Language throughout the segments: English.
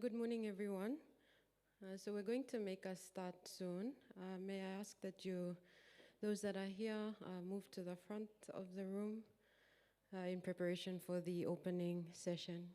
Good morning, everyone. So we're going to make a start soon. May I ask that those that are here, move to the front of the room in preparation for the opening session.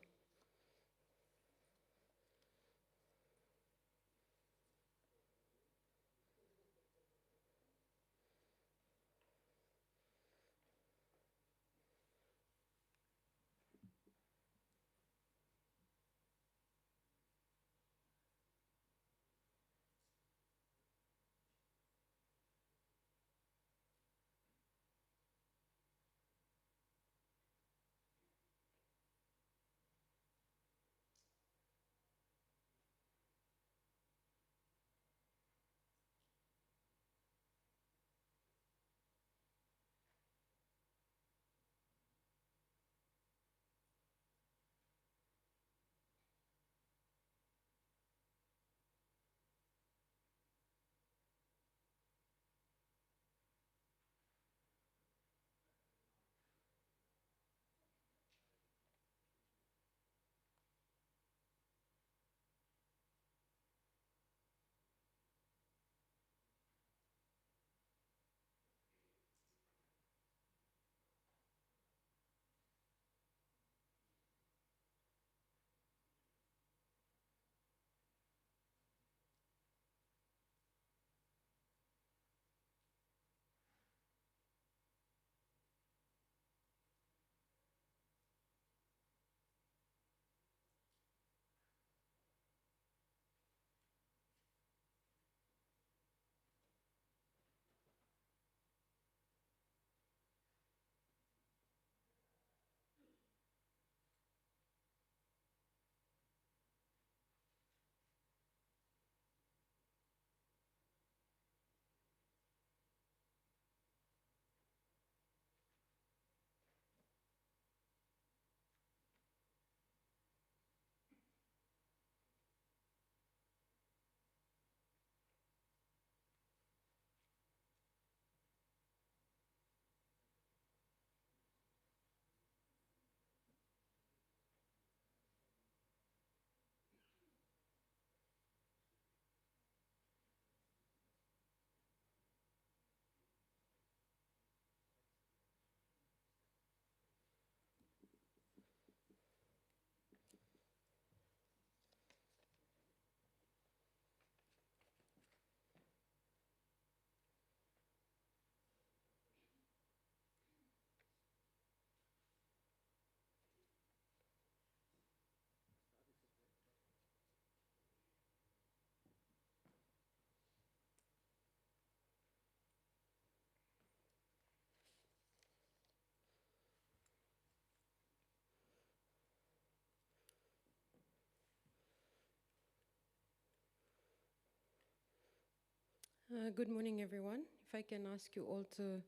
Good morning, everyone. If I can ask you all to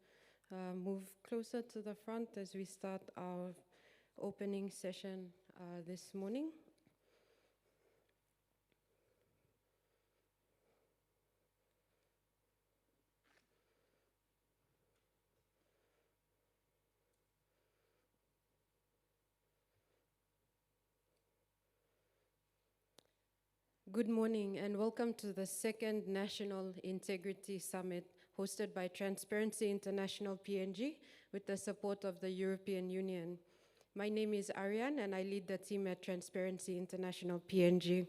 move closer to the front as we start our opening session this morning. Good morning and welcome to the second National Integrity Summit hosted by Transparency International PNG with the support of the European Union. My name is Arianne and I lead the team at Transparency International PNG.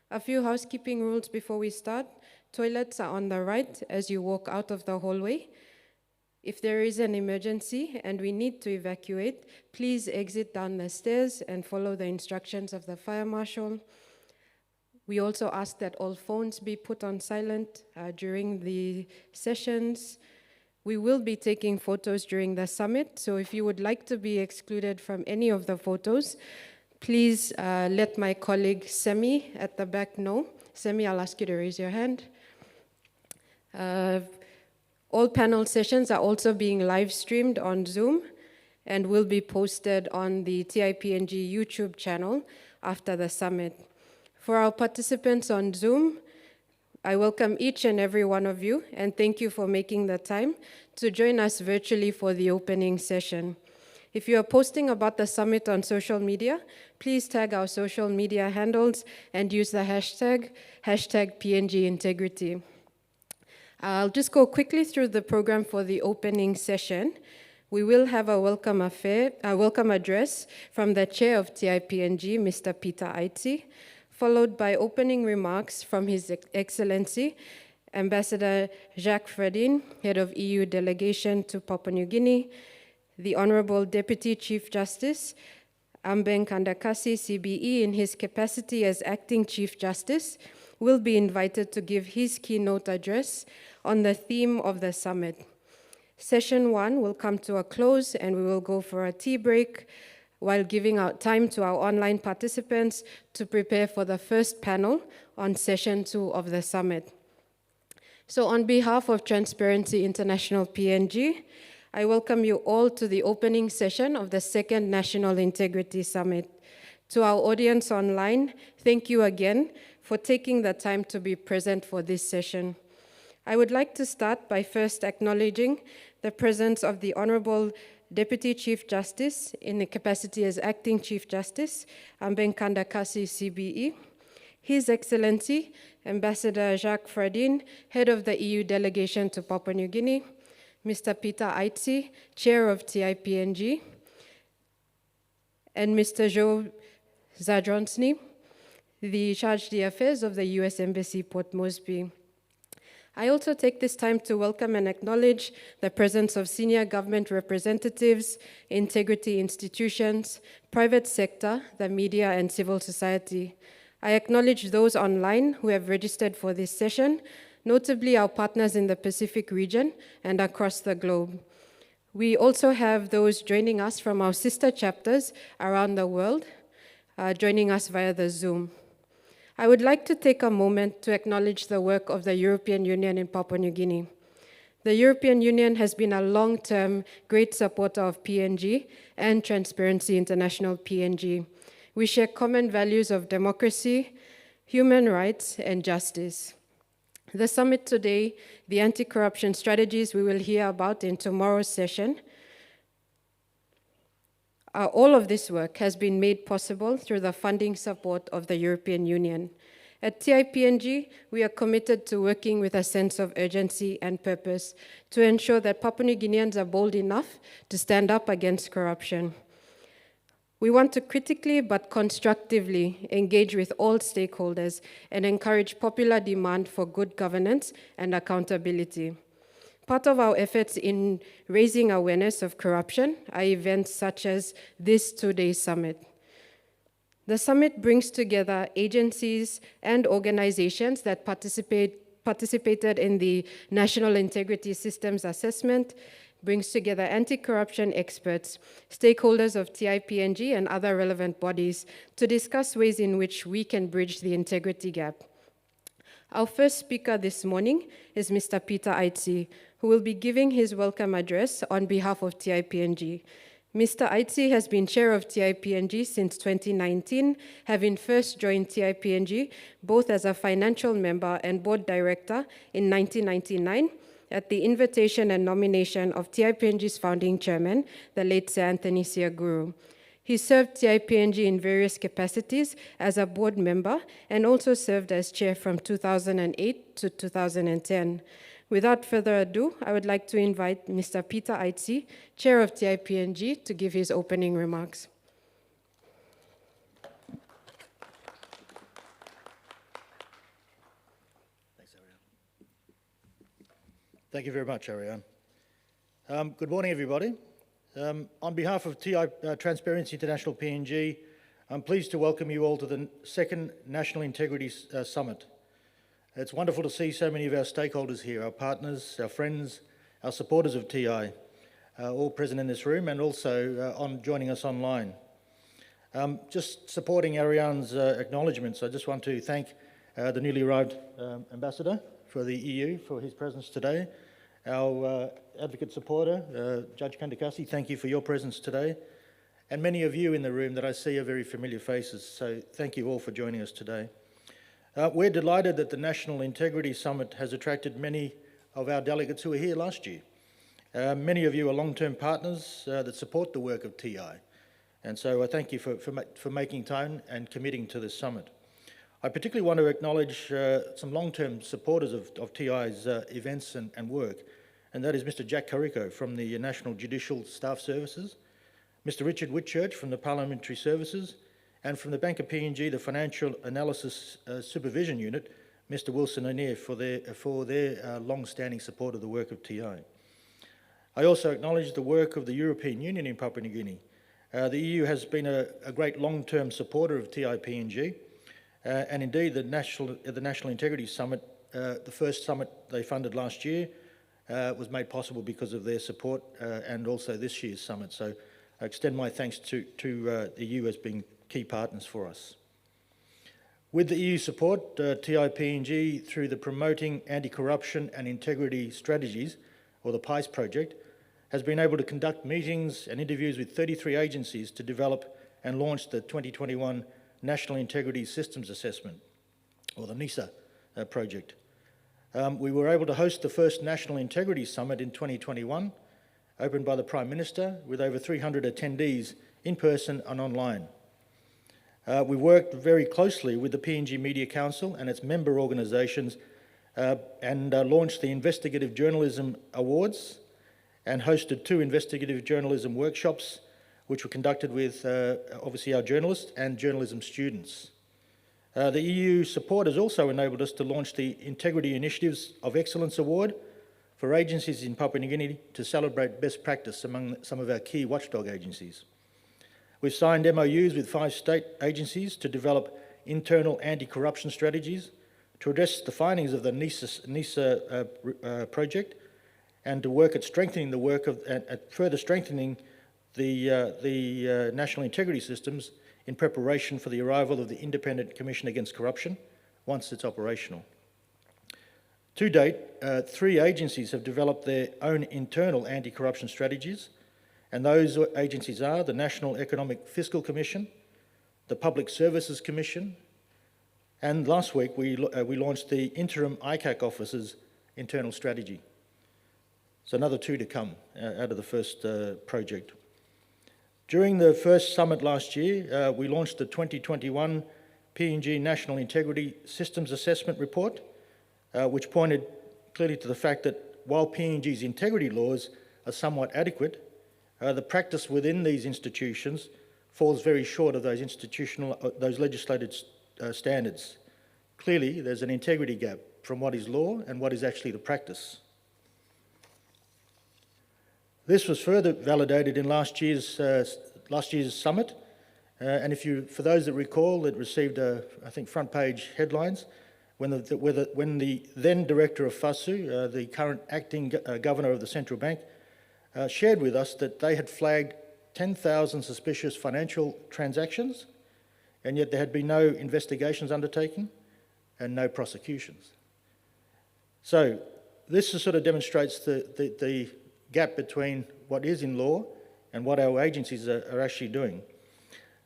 A few housekeeping rules before we start. Toilets are on the right as you walk out of the hallway. If there is an emergency and we need to evacuate, please exit down the stairs and follow the instructions of the fire marshal. We also ask that all phones be put on silent during the sessions. We will be taking photos during the summit, so if you would like to be excluded from any of the photos, please let my colleague Semi at the back know. Semi, I'll ask you to raise your hand. All panel sessions are also being live streamed on Zoom and will be posted on the TIPNG YouTube channel after the summit. For our participants on Zoom, I welcome each and every one of you and thank you for making the time to join us virtually for the opening session. If you are posting about the summit on social media, please tag our social media handles and use the hashtag PNG Integrity. I'll just go quickly through the program for the opening session. We will have a welcome address from the chair of TIPNG, Mr. Peter Aitsi, followed by opening remarks from His Excellency, Ambassador Jaques Fradin, Head of EU Delegation to Papua New Guinea, the Honorable Deputy Chief Justice, Ambeng Kandakasi, CBE, in his capacity as Acting Chief Justice, will be invited to give his keynote address on the theme of the summit. Session 1 will come to a close and we will go for a tea break while giving out time to our online participants to prepare for the first panel on Session 2 of the summit. So on behalf of Transparency International PNG, I welcome you all to the opening session of the second National Integrity Summit. To our audience online, thank you again for taking the time to be present for this session. I would like to start by first acknowledging the presence of the Honorable Deputy Chief Justice in the capacity as Acting Chief Justice, Ambeng Kandakasi, CBE, His Excellency, Ambassador Jaques Fradin, Head of the EU Delegation to Papua New Guinea, Mr. Peter Aitsi, Chair of TIPNG, and Mr. Joe Zadronsny, the Charge d'Affaires of the US Embassy, Port Moresby. I also take this time to welcome and acknowledge the presence of senior government representatives, integrity institutions, private sector, the media, and civil society. I acknowledge those online who have registered for this session, notably our partners in the Pacific region and across the globe. We also have those joining us from our sister chapters around the world, joining us via the Zoom. I would like to take a moment to acknowledge the work of the European Union in Papua New Guinea. The European Union has been a long-term great supporter of PNG and Transparency International PNG. We share common values of democracy, human rights, and justice. The summit today, the anti-corruption strategies we will hear about in tomorrow's session, all of this work has been made possible through the funding support of the European Union. At TIPNG, we are committed to working with a sense of urgency and purpose to ensure that Papua New Guineans are bold enough to stand up against corruption. We want to critically but constructively engage with all stakeholders and encourage popular demand for good governance and accountability. Part of our efforts in raising awareness of corruption are events such as this two-day summit. The summit brings together agencies and organizations that participated in the National Integrity Systems Assessment, brings together anti-corruption experts, stakeholders of TIPNG and other relevant bodies to discuss ways in which we can bridge the integrity gap. Our first speaker this morning is Mr. Peter Aitsi, who will be giving his welcome address on behalf of TIPNG. Mr. Aitsi has been chair of TIPNG since 2019, having first joined TIPNG both as a financial member and board director in 1999 at the invitation and nomination of TIPNG's founding chairman, the late Sir Anthony Siaguru. He served TIPNG in various capacities as a board member and also served as chair from 2008 to 2010. Without further ado, I would like to invite Mr. Peter Aitsi, chair of TIPNG, to give his opening remarks. Thanks, Arianne. Thank you very much, Arianne. Good morning, everybody. On behalf of Transparency International PNG, I'm pleased to welcome you all to the second National Integrity Summit. It's wonderful to see so many of our stakeholders here, our partners, our friends, our supporters of TI, all present in this room and also joining us online. Just supporting Arianne's acknowledgements, I just want to thank the newly arrived ambassador for the EU for his presence today. Our advocate supporter, Judge Kandakasi, thank you for your presence today. And many of you in the room that I see are very familiar faces, so thank you all for joining us today. We're delighted that the National Integrity Summit has attracted many of our delegates who were here last year. Many of you are long-term partners that support the work of TI, and so I thank you for making time and committing to this summit. I particularly want to acknowledge some long-term supporters of TI's events and work, and that is Mr. Jack Carrico from the National Judicial Staff Services, Mr. Richard Whitchurch from the Parliamentary Services, and from the Bank of PNG, the Financial Analysis Supervision Unit, Mr. Wilson O'Neill for their long-standing support of the work of TI. I also acknowledge the work of the European Union in Papua New Guinea. The EU has been a great long-term supporter of TIPNG, and indeed the National Integrity Summit, the first summit they funded last year, was made possible because of their support, and also this year's summit. So I extend my thanks to the EU as being key partners for us. With the EU support, TIPNG, through the Promoting Anti-Corruption and Integrity Strategies, or the PICE project, has been able to conduct meetings and interviews with 33 agencies to develop and launch the 2021 National Integrity Systems Assessment, or the NISA project. We were able to host the first National Integrity Summit in 2021, opened by the Prime Minister, with over 300 attendees in person and online. We worked very closely with the PNG Media Council and its member organisations and launched the Investigative Journalism Awards and hosted 2 investigative journalism workshops, which were conducted with obviously our journalists and journalism students. The EU support has also enabled us to launch the Integrity Initiatives of Excellence Award for agencies in Papua New Guinea to celebrate best practice among some of our key watchdog agencies. We've signed MOUs with 5 state agencies to develop internal anti-corruption strategies to address the findings of the NISA project and to work at strengthening the work of, at further strengthening the national integrity systems in preparation for the arrival of the Independent Commission Against Corruption once it's operational. To date, 3 agencies have developed their own internal anti-corruption strategies, and those agencies are the National Economic Fiscal Commission, the Public Services Commission, and last week we launched the Interim ICAC Office's internal strategy. So another 2 to come out of the first project. During the first summit last year, we launched the 2021 PNG National Integrity Systems Assessment Report, which pointed clearly to the fact that while PNG's integrity laws are somewhat adequate, the practice within these institutions falls very short of those legislated standards. Clearly, there's an integrity gap from what is law and what is actually the practice. This was further validated in last year's summit, and for those that recall, it received I think front page headlines when the then director of FASU, the current acting governor of the central bank, shared with us that they had flagged 10,000 suspicious financial transactions, and yet there had been no investigations undertaken and no prosecutions. So this sort of demonstrates the gap between what is in law and what our agencies are actually doing.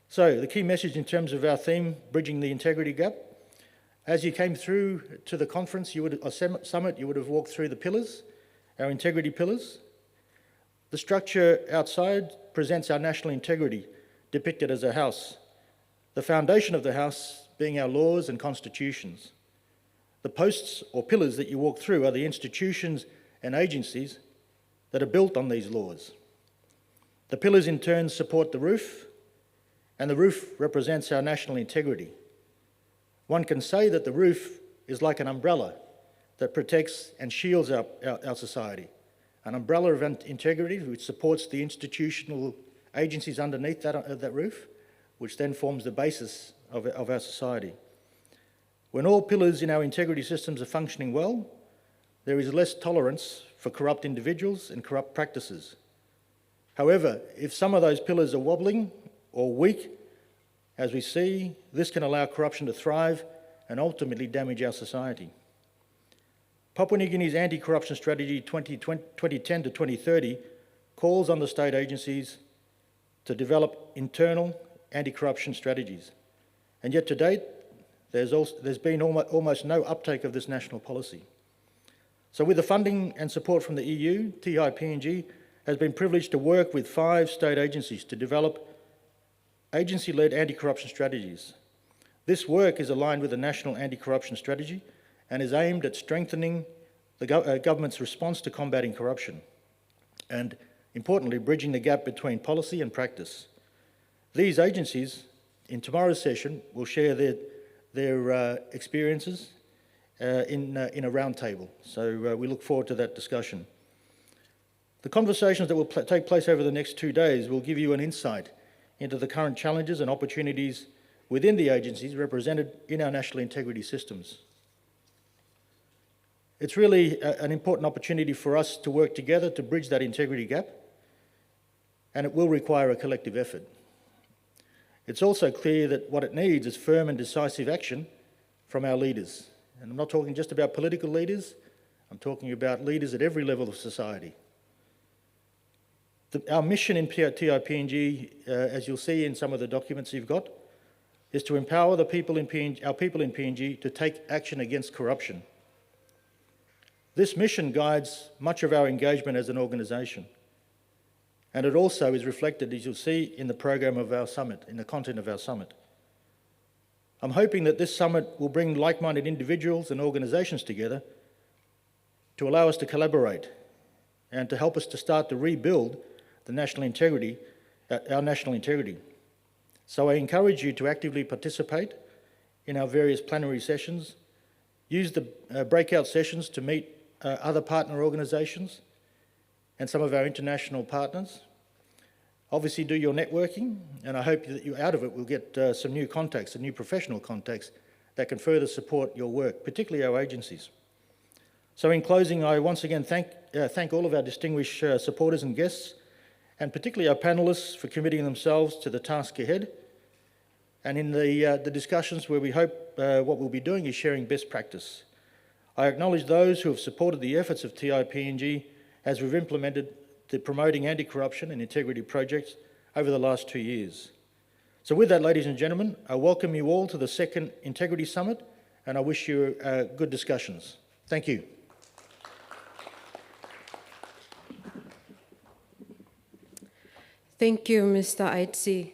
So the key message in terms of our theme, bridging the integrity gap, as you came through to the conference, summit, you would have walked through the pillars, our integrity pillars. The structure outside presents our national integrity, depicted as a house. The foundation of the house being our laws and constitutions. The posts or pillars that you walk through are the institutions and agencies that are built on these laws. The pillars in turn support the roof, and the roof represents our national integrity. One can say that the roof is like an umbrella that protects and shields our society. An umbrella of integrity which supports the institutional agencies underneath that roof, which then forms the basis of our society. When all pillars in our integrity systems are functioning well, there is less tolerance for corrupt individuals and corrupt practices. However, if some of those pillars are wobbling or weak, as we see, this can allow corruption to thrive and ultimately damage our society. Papua New Guinea's anti-corruption strategy 2010 to 2030 calls on the state agencies to develop internal anti-corruption strategies. And yet to date, there's been almost no uptake of this national policy. So with the funding and support from the EU, TIPNG has been privileged to work with 5 state agencies to develop agency-led anti-corruption strategies. This work is aligned with the National Anti-Corruption Strategy and is aimed at strengthening the government's response to combating corruption and, importantly, bridging the gap between policy and practice. These agencies, in tomorrow's session, will share their experiences in a roundtable. So we look forward to that discussion. The conversations that will take place over the next 2 days will give you an insight into the current challenges and opportunities within the agencies represented in our national integrity systems. It's really an important opportunity for us to work together to bridge that integrity gap, and it will require a collective effort. It's also clear that what it needs is firm and decisive action from our leaders. And I'm not talking just about political leaders, I'm talking about leaders at every level of society. Our mission in TIPNG, as you'll see in some of the documents you've got, is to empower our people in PNG to take action against corruption. This mission guides much of our engagement as an organisation, and it also is reflected, as you'll see, in the program of our summit, in the content of our summit. I'm hoping that this summit will bring like-minded individuals and organisations together to allow us to collaborate and to help us to start to rebuild the national integrity, our national integrity. So I encourage you to actively participate in our various plenary sessions, use the breakout sessions to meet other partner organisations and some of our international partners. Obviously do your networking, and I hope that you out of it will get some new contacts, some new professional contacts that can further support your work, particularly our agencies. So in closing, I once again thank all of our distinguished supporters and guests, and particularly our panellists for committing themselves to the task ahead. And in the discussions where we hope what we'll be doing is sharing best practice. I acknowledge those who have supported the efforts of TIPNG as we've implemented the Promoting Anti-Corruption and Integrity projects over the last 2 years. So with that, ladies and gentlemen, I welcome you all to the second Integrity Summit, and I wish you good discussions. Thank you. Thank you, Mr. Aitsi.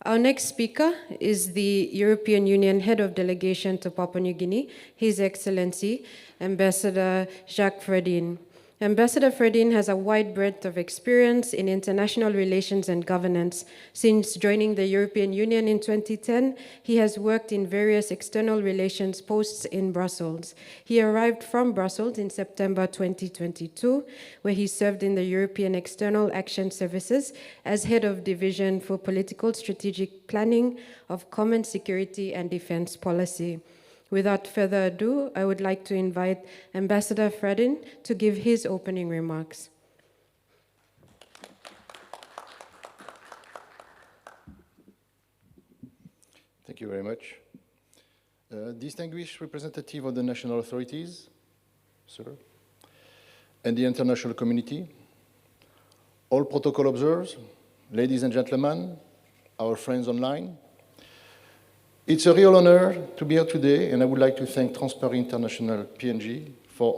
Our next speaker is the European Union Head of Delegation to Papua New Guinea, His Excellency, Ambassador Jaques Fradin. Ambassador Fradin has a wide breadth of experience in international relations and governance. Since joining the European Union in 2010, he has worked in various external relations posts in Brussels. He arrived from Brussels in September 2022, where he served in the European External Action Services as Head of Division for Political Strategic Planning of Common Security and Defense Policy. Without further ado, I would like to invite Ambassador Fradin to give his opening remarks. Thank you very much. Distinguished representative of the national authorities, sir, and the international community, all protocol observers, ladies and gentlemen, our friends online, it's a real honor to be here today, and I would like to thank Transparency International PNG for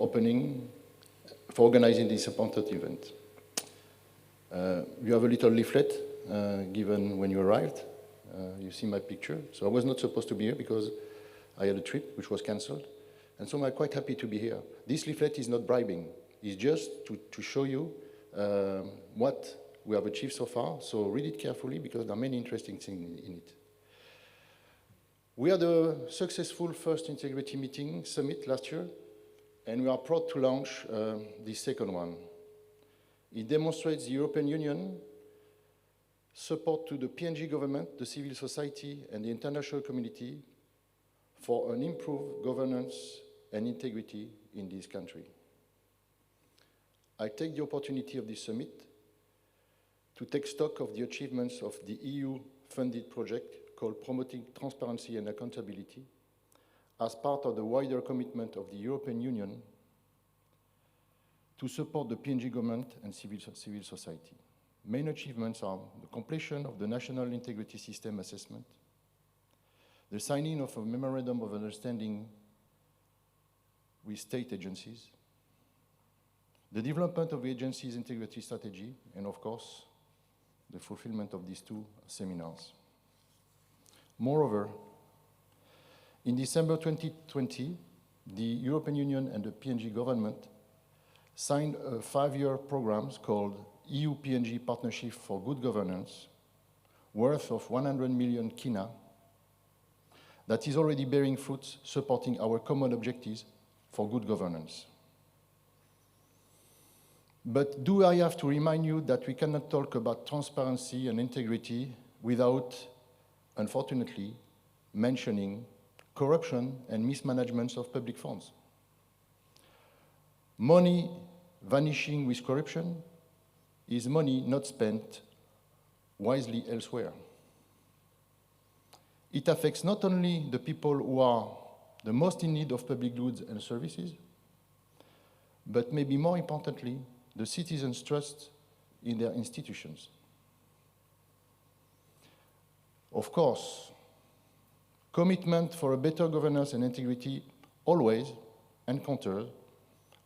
organizing this important event. You have a little leaflet given when you arrived. You see my picture. So I was not supposed to be here because I had a trip which was cancelled. And so I'm quite happy to be here. This leaflet is not bribing. It's just to show you what we have achieved so far. So read it carefully because there are many interesting things in it. We had a successful first integrity meeting summit last year, and we are proud to launch the second one. It demonstrates the European Union support to the PNG government, the civil society, and the international community for an improved governance and integrity in this country. I take the opportunity of this summit to take stock of the achievements of the EU-funded project called Promoting Transparency and Accountability as part of the wider commitment of the European Union to support the PNG government and civil society. Main achievements are the completion of the National Integrity System Assessment, the signing of a Memorandum of Understanding with state agencies, the development of the agency's integrity strategy, and of course, the fulfillment of these two seminars. Moreover, in December 2020, the European Union and the PNG government signed a 5-year program called EU-PNG Partnership for Good Governance, worth of 100 million kina, that is already bearing fruits, supporting our common objectives for good governance. But do I have to remind you that we cannot talk about transparency and integrity without, unfortunately, mentioning corruption and mismanagement of public funds? Money vanishing with corruption is money not spent wisely elsewhere. It affects not only the people who are the most in need of public goods and services, but maybe more importantly, the citizens' trust in their institutions. Of course, commitment for a better governance and integrity always encounters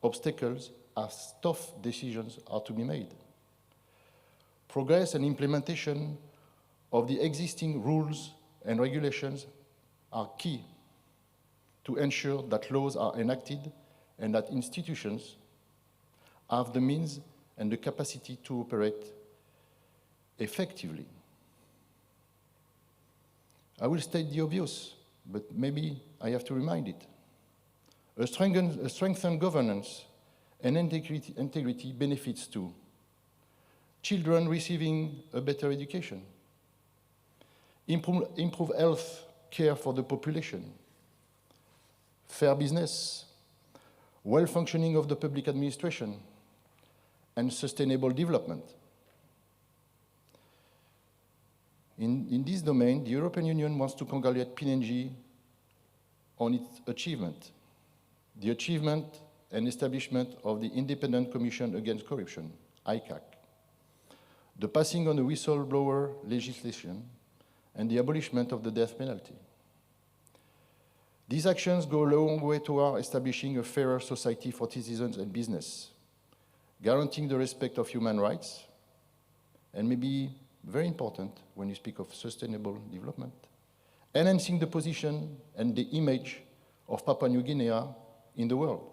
obstacles as tough decisions are to be made. Progress and implementation of the existing rules and regulations are key to ensure that laws are enacted and that institutions have the means and the capacity to operate effectively. I will state the obvious, but maybe I have to remind it. A strengthened governance and integrity benefits to children receiving a better education, improve health care for the population, fair business, well-functioning of the public administration, and sustainable development. In this domain, the European Union wants to congratulate PNG on its achievement, the achievement and establishment of the Independent Commission Against Corruption, ICAC, the passing on the whistleblower legislation, and the abolishment of the death penalty. These actions go a long way toward establishing a fairer society for citizens and business, guaranteeing the respect of human rights, and maybe very important when you speak of sustainable development, enhancing the position and the image of Papua New Guinea in the world.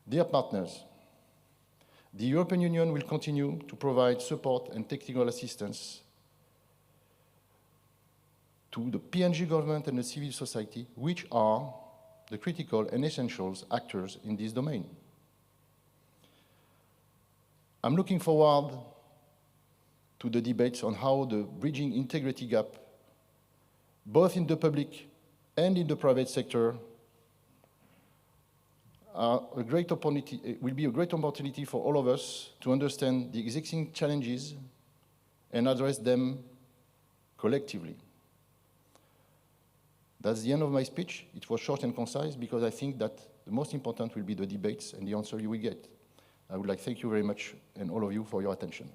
Dear partners, the European Union will continue to provide support and technical assistance to the PNG government and the civil society, which are the critical and essential actors in this domain. I'm looking forward to the debates on how the bridging integrity gap, both in the public and in the private sector, will be a great opportunity for all of us to understand the existing challenges and address them collectively. That's the end of my speech. It was short and concise because I think that the most important will be the debates and the answer you will get. I would like to thank you very much and all of you for your attention.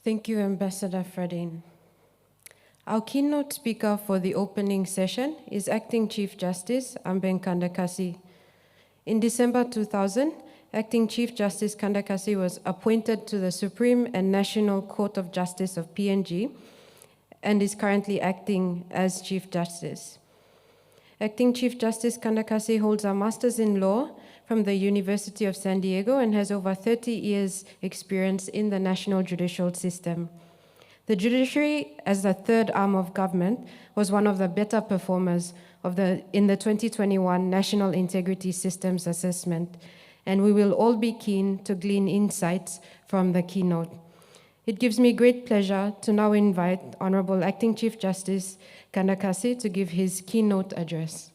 Thank you, Ambassador Fradin. Our keynote speaker for the opening session is Acting Chief Justice Ambeng Kandakasi. In December 2000, Acting Chief Justice Kandakasi was appointed to the Supreme and National Court of Justice of PNG and is currently acting as Chief Justice. Acting Chief Justice Kandakasi holds a Master's in Law from the University of San Diego and has over 30 years' experience in the national judicial system. The judiciary, as the third arm of government, was one of the better performers in the 2021 National Integrity Systems Assessment, and we will all be keen to glean insights from the keynote. It gives me great pleasure to now invite Honorable Acting Chief Justice Kandakasi to give his keynote address.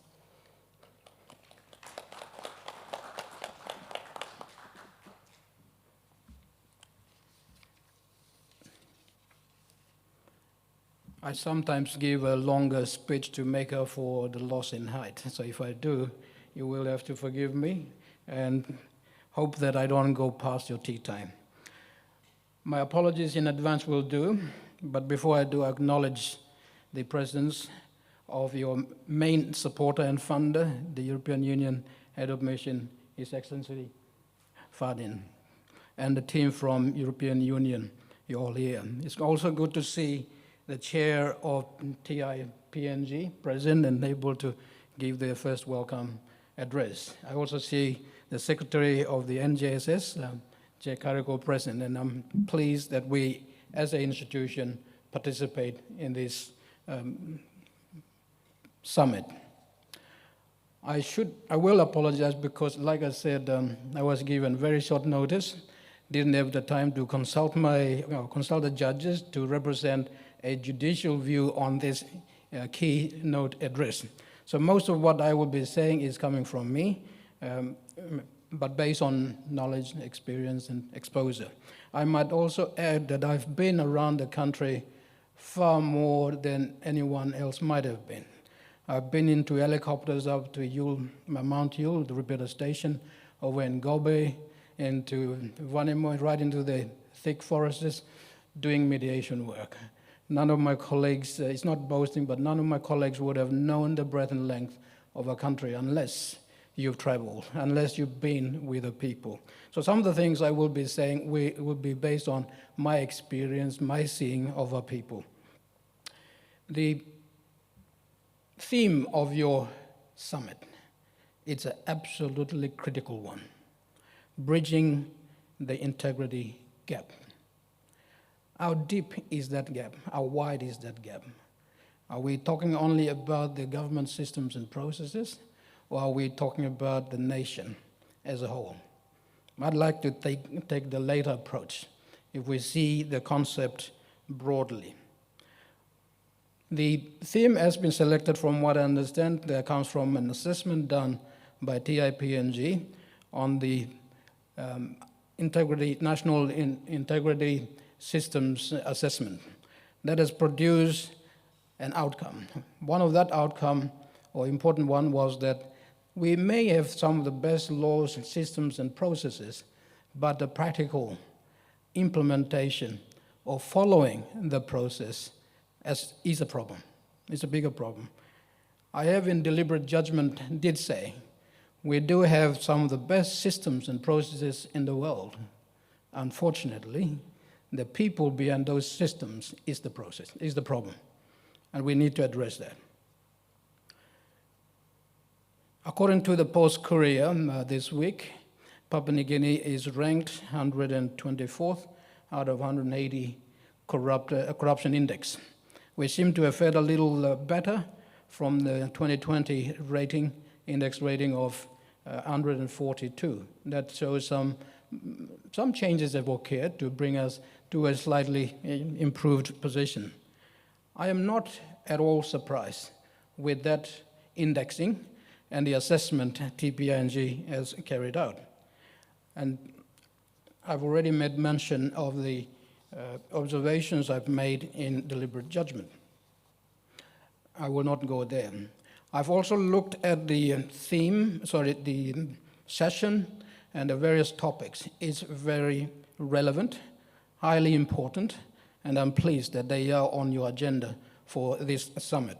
I sometimes give a longer speech to make up for the loss in height. So if I do, you will have to forgive me and hope that I don't go past your tea time. My apologies in advance will do. But before I do, I acknowledge the presence of your main supporter and funder, the European Union Head of Mission, His Excellency Fradin, and the team from European Union. You're all here. It's also good to see the chair of TIPNG present and able to give their first welcome address. I also see the secretary of the NJSS, Jaques, present, and I'm pleased that we, as an institution, participate in this summit. I will apologize because, like I said, I was given very short notice, didn't have the time to consult the judges to represent a judicial view on this keynote address. So most of what I will be saying is coming from me, but based on knowledge, experience, and exposure. I might also add that I've been around the country far more than anyone else might have been. I've been into helicopters up to Mount Yule, the repeater station, over in Gobe, into Vanimo, right into the thick forests, doing mediation work. None of my colleagues, it's not boasting, but none of my colleagues would have known the breadth and length of a country unless you've traveled, unless you've been with the people. So some of the things I will be saying will be based on my experience, my seeing of our people. The theme of your summit, it's an absolutely critical one, bridging the integrity gap. How deep is that gap? How wide is that gap? Are we talking only about the government systems and processes, or are we talking about the nation as a whole? I'd like to take the later approach, if we see the concept broadly. The theme has been selected, from what I understand, that comes from an assessment done by TIPNG on the National Integrity Systems Assessment that has produced an outcome. One of that outcome, or important one, was that we may have some of the best laws and systems and processes, but the practical implementation or following the process is a problem. It's a bigger problem. I have, in deliberate judgment, did say we do have some of the best systems and processes in the world. Unfortunately, the people behind those systems is the problem, and we need to address that. According to the Post-Courier this week, Papua New Guinea is ranked 124th out of 180 corruption index. We seem to have fared a little better from the 2020 index rating of 142. That shows some changes have occurred to bring us to a slightly improved position. I am not at all surprised with that indexing and the assessment TPNG has carried out. And I've already made mention of the observations I've made in deliberate judgment. I will not go there. I've also looked at the session and the various topics. It's very relevant, highly important, and I'm pleased that they are on your agenda for this summit.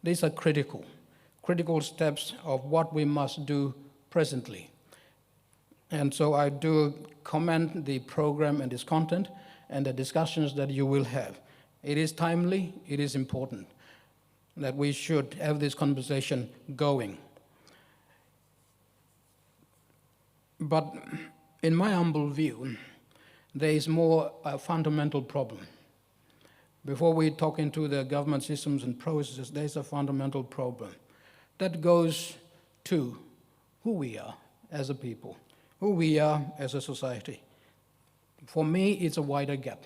These are critical steps of what we must do presently. And so I do commend the program and its content and the discussions that you will have. It is timely, it is important that we should have this conversation going. But in my humble view, there is more a fundamental problem. Before we talk into the government systems and processes, there's a fundamental problem that goes to who we are as a people, who we are as a society. For me, it's a wider gap,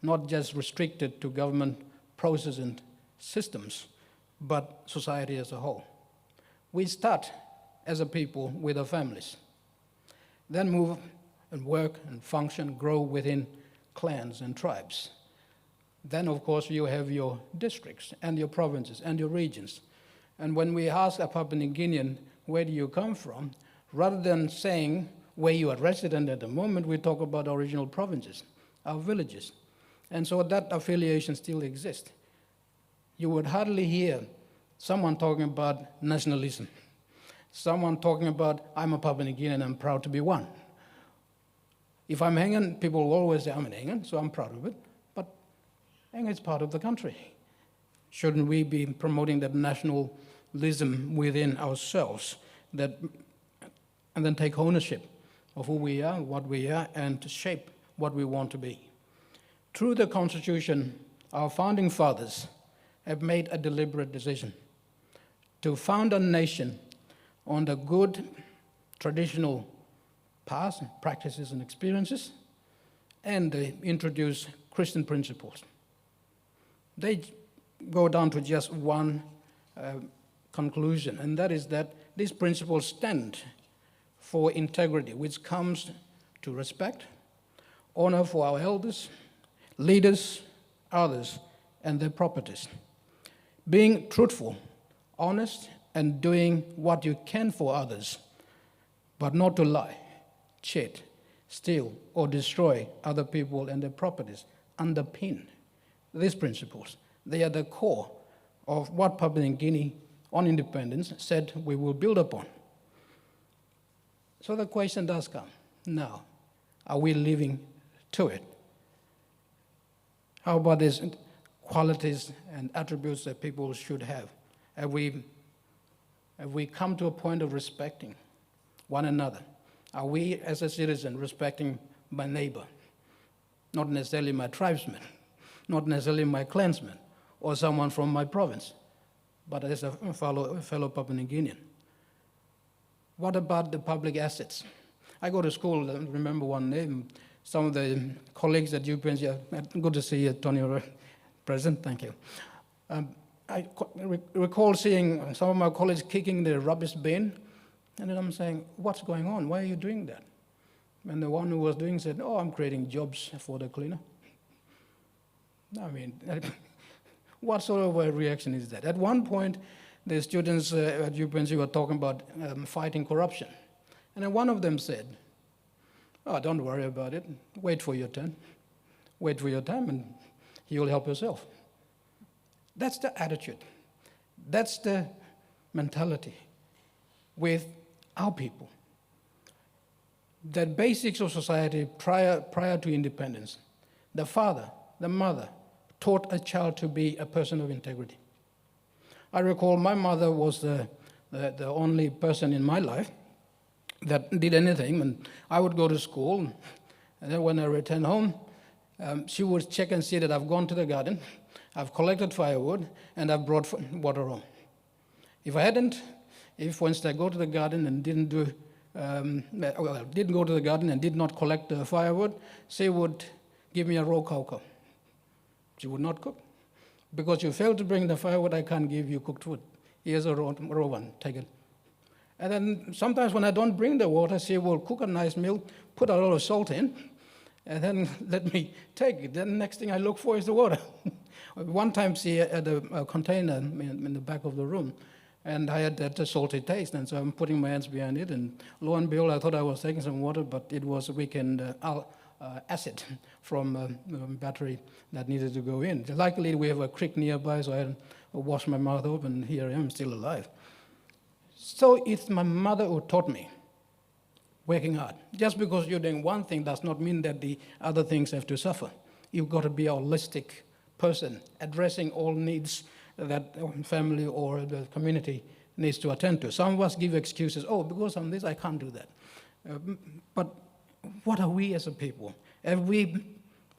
not just restricted to government processes and systems, but society as a whole. We start as a people with our families, then move and work and function, grow within clans and tribes. Then, of course, you have your districts and your provinces and your regions. And when we ask a Papua New Guinean, where do you come from, rather than saying where you are resident at the moment, we talk about our regional provinces, our villages. And so that affiliation still exists. You would hardly hear someone talking about nationalism, someone talking about, I'm a Papua New Guinean and I'm proud to be one. If I'm Hengan, people will always say, I'm an Hengan, so I'm proud of it. But Hengan is part of the country. Shouldn't we be promoting that nationalism within ourselves, and then take ownership of who we are, what we are, and to shape what we want to be? Through the Constitution, our founding fathers have made a deliberate decision to found a nation on the good traditional past practices and experiences, and they introduce Christian principles. They go down to just one conclusion, and that is that these principles stand for integrity, which comes to respect, honor for our elders, leaders, others, and their properties. Being truthful, honest, and doing what you can for others, but not to lie, cheat, steal, or destroy other people and their properties underpin these principles. They are the core of what Papua New Guinea on independence said we will build upon. So the question does come now, are we living to it? How about these qualities and attributes that people should have? Have we come to a point of respecting one another? Are we, as a citizen, respecting my neighbor? Not necessarily my tribesman, not necessarily my clansman, or someone from my province, but as a fellow Papua New Guinean. What about the public assets? I go to school, I remember one name, some of the colleagues at UPNG, good to see you, Tony, present, thank you. I recall seeing some of my colleagues kicking the rubbish bin, and then I'm saying, what's going on? Why are you doing that? And the one who was doing said, oh, I'm creating jobs for the cleaner. I mean, what sort of a reaction is that? At one point, the students at UPNG were talking about fighting corruption. And then one of them said, oh, don't worry about it. Wait for your turn. Wait for your time, and you'll help yourself. That's the attitude. That's the mentality with our people. The basics of society prior to independence, the father, the mother, taught a child to be a person of integrity. I recall my mother was the only person in my life that did anything, and I would go to school, and then when I returned home, she would check and see that I've gone to the garden, I've collected firewood, and I've brought water home. If I hadn't, if once I go to the garden and didn't go to the garden and did not collect the firewood, she would give me a raw cocoa. She would not cook. Because you failed to bring the firewood, I can't give you cooked food. Here's a raw one, take it. And then sometimes when I don't bring the water, she will cook a nice meal, put a lot of salt in, and then let me take it. Then the next thing I look for is the water. One time she had a container in the back of the room, and I had that salty taste, and so I'm putting my hands behind it, and lo and behold, I thought I was taking some water, but it was weakened acid from a battery that needed to go in. Luckily, we have a creek nearby, so I washed my mouth open, and here I am, still alive. So it's my mother who taught me working hard. Just because you're doing one thing does not mean that the other things have to suffer. You've got to be a holistic person, addressing all needs that family or the community needs to attend to. Some of us give excuses, oh, because of this, I can't do that. But what are we as a people? Have we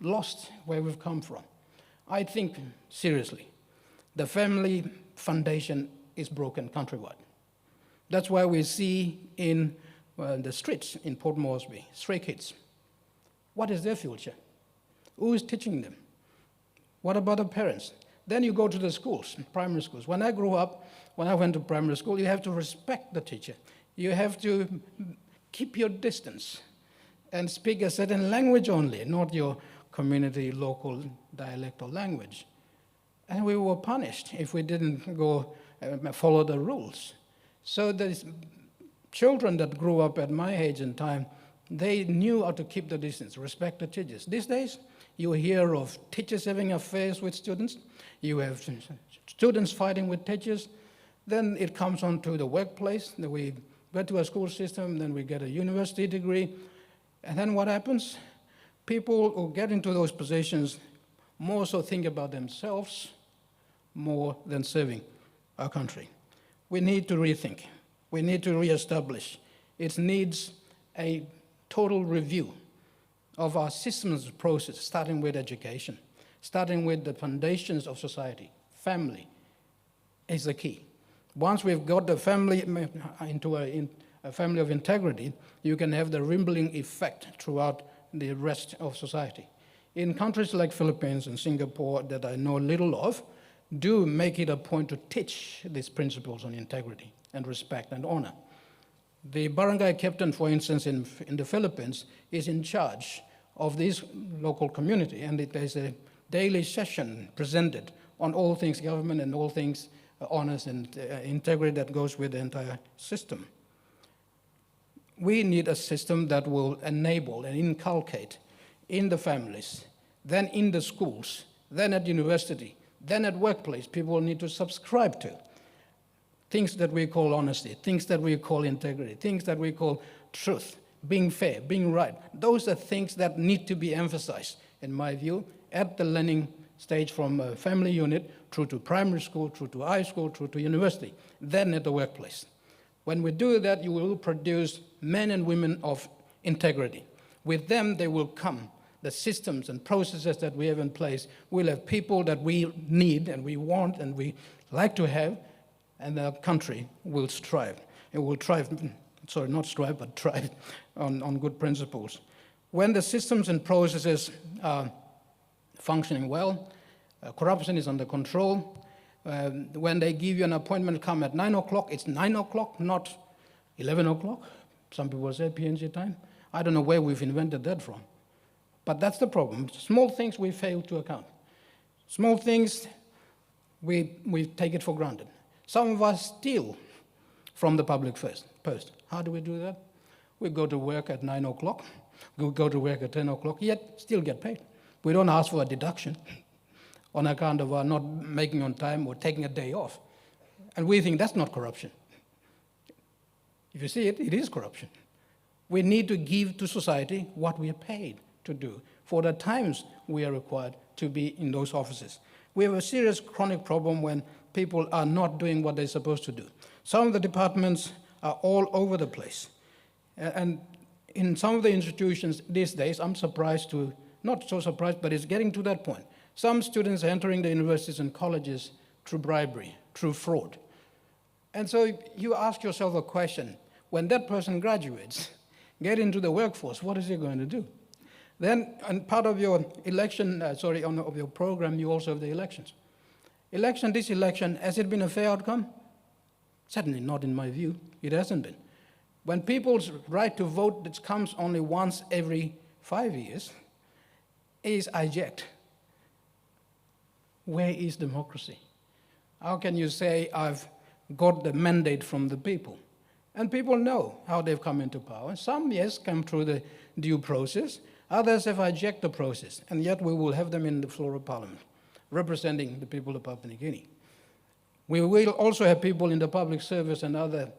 lost where we've come from? I think, seriously, the family foundation is broken countrywide. That's why we see in the streets in Port Moresby, stray kids. What is their future? Who is teaching them? What about the parents? Then you go to the schools, primary schools. When I grew up, when I went to primary school, you have to respect the teacher. You have to keep your distance and speak a certain language only, not your community, local dialect or language. And we were punished if we didn't go follow the rules. So the children that grew up at my age and time, they knew how to keep the distance, respect the teachers. These days, You hear of teachers having affairs with students. You have students fighting with teachers. Then it comes on to the workplace. Then we go to a school system, then we get a university degree. And then what happens? People who get into those positions more so think about themselves more than serving our country. We need to rethink. We need to reestablish. It needs a total review of our systems process, starting with education, starting with the foundations of society. Family is the key. Once we've got the family into a family of integrity, you can have the rippling effect throughout the rest of society. In countries like Philippines and Singapore that I know little of, do make it a point to teach these principles on integrity and respect and honor. The barangay captain, for instance, in the Philippines, is in charge of this local community, and there's a daily session presented on all things government and all things honors and integrity that goes with the entire system. We need a system that will enable and inculcate in the families, then in the schools, then at university, then at workplace. People need to subscribe to things that we call honesty, things that we call integrity, things that we call truth, being fair, being right. Those are things that need to be emphasized, in my view, at the learning stage from a family unit through to primary school, through to high school, through to university, then at the workplace. When we do that, you will produce men and women of integrity. With them, they will come the systems and processes that we have in place. We'll have people that we need and we want and we like to have, and the country will strive. It will thrive, sorry, not strive, but thrive on good principles. When the systems and processes are functioning well, corruption is under control. When they give you an appointment, come at 9 o'clock, it's 9 o'clock, not 11 o'clock. Some people say PNG time. I don't know where we've invented that from. But that's the problem. Small things we fail to account. Small things, we take it for granted. Some of us steal from the public post. How do we do that? We go to work at 9 o'clock, we go to work at 10 o'clock, yet still get paid. We don't ask for a deduction on account of our not making on time or taking a day off. And we think that's not corruption. If you see it, it is corruption. We need to give to society what we are paid to do for the times we are required to be in those offices. We have a serious chronic problem when people are not doing what they're supposed to do. Some of the departments are all over the place. And in some of the institutions these days, I'm surprised to, not so surprised, but it's getting to that point. Some students are entering the universities and colleges through bribery, through fraud. And so you ask yourself a question, when that person graduates, get into the workforce, what is he going to do? Then, and part of your election, of your program, you also have the elections. This election, has it been a fair outcome? Certainly not in my view. It hasn't been. When people's right to vote that comes only once every 5 years is hijacked, where is democracy? How can you say, I've got the mandate from the people? And people know how they've come into power. Some, yes, come through the due process. Others have hijacked the process, and yet we will have them in the floor of parliament, representing the people of Papua New Guinea. We will also have people in the public service and other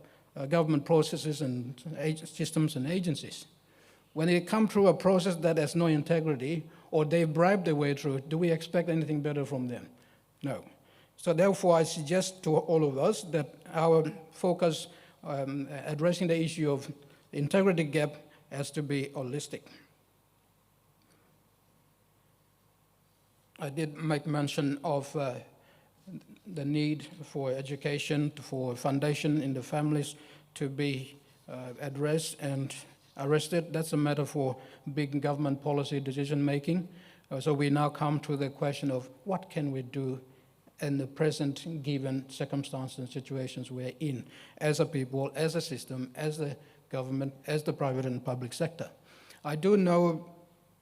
government processes and systems and agencies. When they come through a process that has no integrity, or they bribe their way through it, do we expect anything better from them? No. So therefore, I suggest to all of us that our focus addressing the issue of integrity gap has to be holistic. I did make mention of the need for education, for foundation in the families to be addressed and arrested. That's a matter for big government policy decision making. So we now come to the question of what can we do in the present given circumstances and situations we're in as a people, as a system, as the government, as the private and public sector. I do know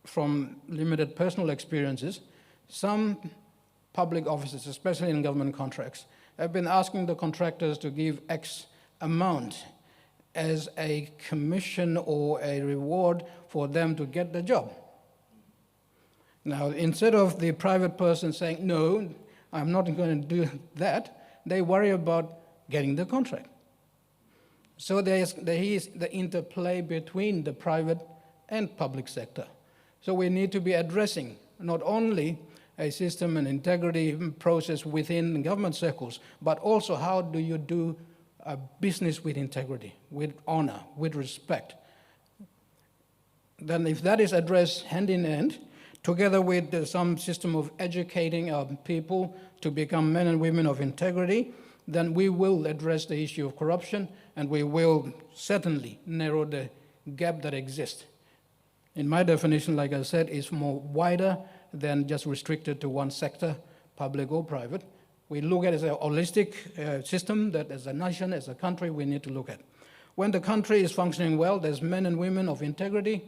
from limited personal experiences, some public offices, especially in government contracts, have been asking the contractors to give X amount as a commission or a reward for them to get the job. Now, instead of the private person saying, no, I'm not going to do that, they worry about getting the contract. So there is the interplay between the private and public sector. So we need to be addressing not only a system and integrity process within government circles, but also how do you do a business with integrity, with honor, with respect. Then if that is addressed hand in hand, together with some system of educating our people to become men and women of integrity, then we will address the issue of corruption, and we will certainly narrow the gap that exists. In my definition, like I said, is more wider than just restricted to one sector, public or private. We look at it as a holistic system that as a nation, as a country, we need to look at. When the country is functioning well, there's men and women of integrity.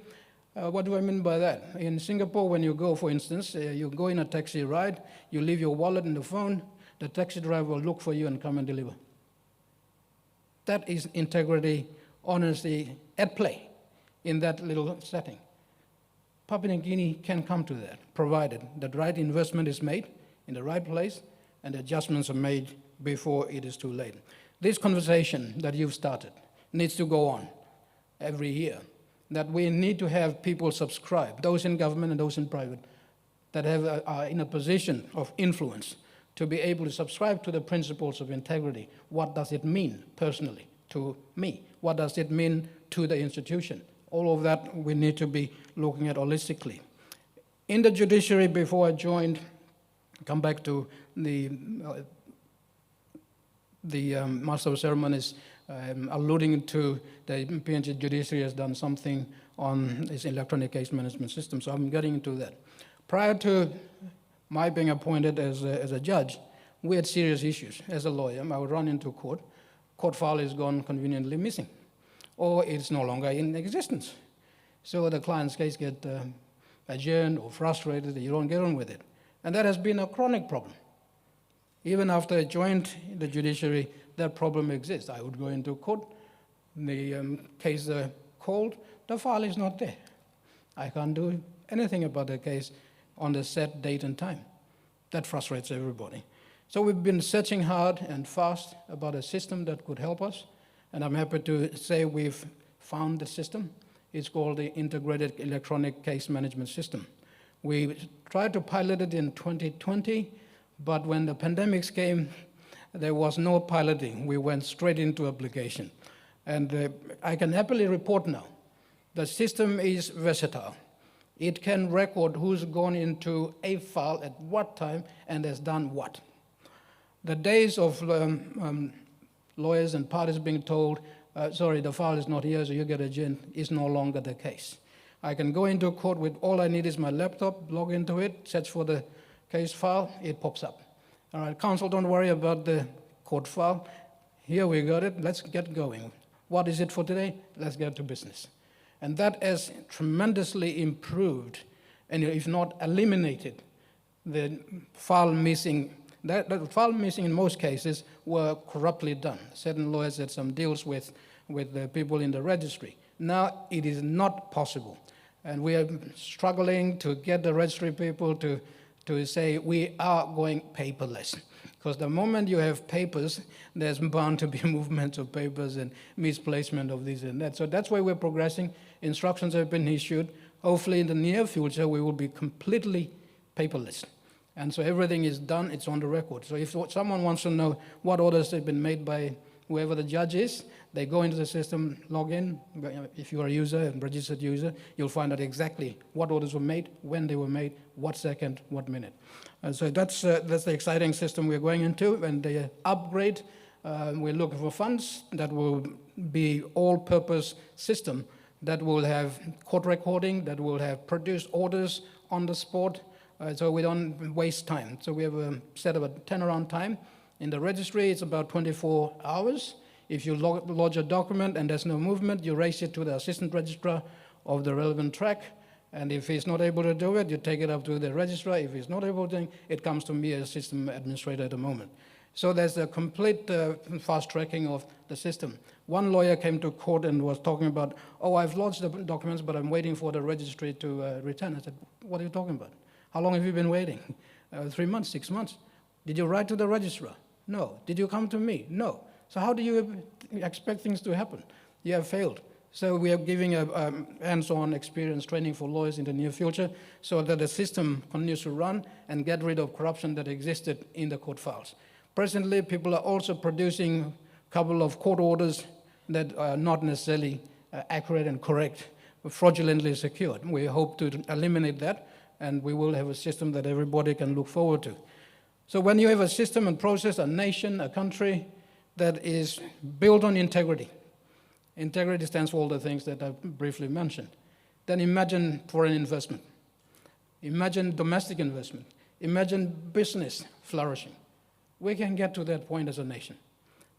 What do I mean by that? In Singapore, when you go, for instance, you go in a taxi ride, you leave your wallet in the phone, the taxi driver will look for you and come and deliver. That is integrity, honesty at play in that little setting. Papua New Guinea can come to that, provided the right investment is made in the right place and adjustments are made before it is too late. This conversation that you've started needs to go on every year, that we need to have people subscribe, those in government and those in private, that are in a position of influence to be able to subscribe to the principles of integrity. What does it mean personally to me? What does it mean to the institution? All of that we need to be looking at holistically. In the judiciary, before I joined, come back to the Master of Ceremonies, alluding to the PNG judiciary has done something on its electronic case management system, so I'm getting into that. Prior to my being appointed as a judge, we had serious issues. As a lawyer, I would run into court file is gone conveniently missing, or it's no longer in existence. So the client's case get adjourned or frustrated, you don't get on with it. And that has been a chronic problem. Even after I joined the judiciary, that problem exists. I would go into court, the case called, the file is not there. I can't do anything about the case on the set date and time. That frustrates everybody. So we've been searching hard and fast about a system that could help us, and I'm happy to say we've found the system. It's called the Integrated Electronic Case Management System. We tried to pilot it in 2020, but when the pandemics came, there was no piloting. We went straight into application. And I can happily report now, the system is versatile. It can record who's gone into a file at what time and has done what. The days of lawyers and parties being told, sorry, the file is not here, so you get adjourned, is no longer the case. I can go into court with all I need is my laptop, log into it, search for the case file, it pops up. All right, counsel, don't worry about the court file. Here we got it, let's get going. What is it for today? Let's get to business. And that has tremendously improved, and if not eliminated, the file missing. The file missing in most cases were corruptly done. Certain lawyers had some deals with the people in the registry. Now it is not possible. And we are struggling to get the registry people to say we are going paperless. Because the moment you have papers, there's bound to be movement of papers and misplacement of this and that. So that's why we're progressing. Instructions have been issued. Hopefully in the near future, we will be completely paperless. And so everything is done, it's on the record. So if someone wants to know what orders have been made by whoever the judge is, they go into the system, log in. If you are a user, a registered user, you'll find out exactly what orders were made, when they were made, what second, what minute. And so that's the exciting system we're going into. And the upgrade, we're looking for funds that will be all-purpose system that will have court recording, that will have produced orders on the spot, so we don't waste time. So we have a set of a turnaround time. In the registry, it's about 24 hours. If you lodge a document and there's no movement, you raise it to the assistant registrar of the relevant track. And if he's not able to do it, you take it up to the registrar. If he's not able to, it comes to me as system administrator at the moment. So there's a complete fast tracking of the system. One lawyer came to court and was talking about, oh, I've lodged the documents, but I'm waiting for the registry to return. I said, what are you talking about? How long have you been waiting? 3 months, 6 months. Did you write to the registrar? No. Did you come to me? No. So how do you expect things to happen? You have failed. So we are giving a hands-on experience training for lawyers in the near future so that the system continues to run and get rid of corruption that existed in the court files. Presently, people are also producing a couple of court orders that are not necessarily accurate and correct, fraudulently secured. We hope to eliminate that, and we will have a system that everybody can look forward to. So when you have a system and process, a nation, a country that is built on integrity, integrity stands for all the things that I've briefly mentioned, then imagine foreign investment. Imagine domestic investment. Imagine business flourishing. We can get to that point as a nation,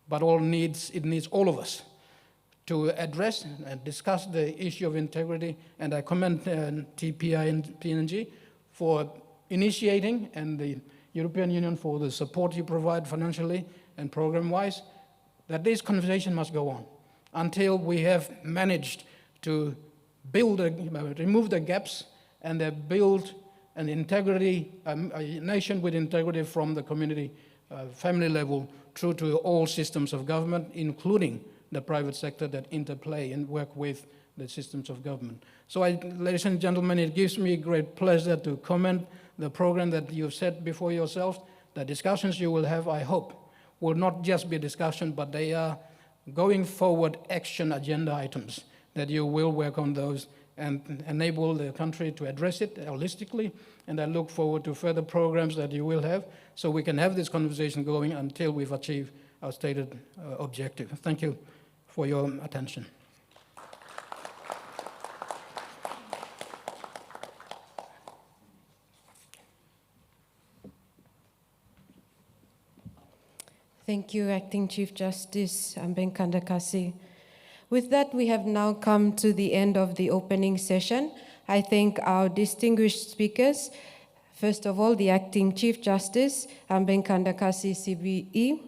but it needs all of us to address and discuss the issue of integrity, and I commend TPI and PNG for initiating, and the European Union for the support you provide financially and program-wise, that this conversation must go on until we have managed to remove the gaps and build an integrity, a nation with integrity from the community, family level, through to all systems of government, including the private sector that interplay and work with the systems of government. So, ladies and gentlemen, it gives me great pleasure to comment the program that you've set before yourselves. The discussions you will have, I hope, will not just be a discussion, but they are going forward action agenda items that you will work on those and enable the country to address it holistically. And I look forward to further programs that you will have so we can have this conversation going until we've achieved our stated objective. Thank you for your attention. Thank you, Acting Chief Justice Ambeng Kandakasi. With that, we have now come to the end of the opening session. I thank our distinguished speakers. First of all, the Acting Chief Justice Ambeng Kandakasi CBE,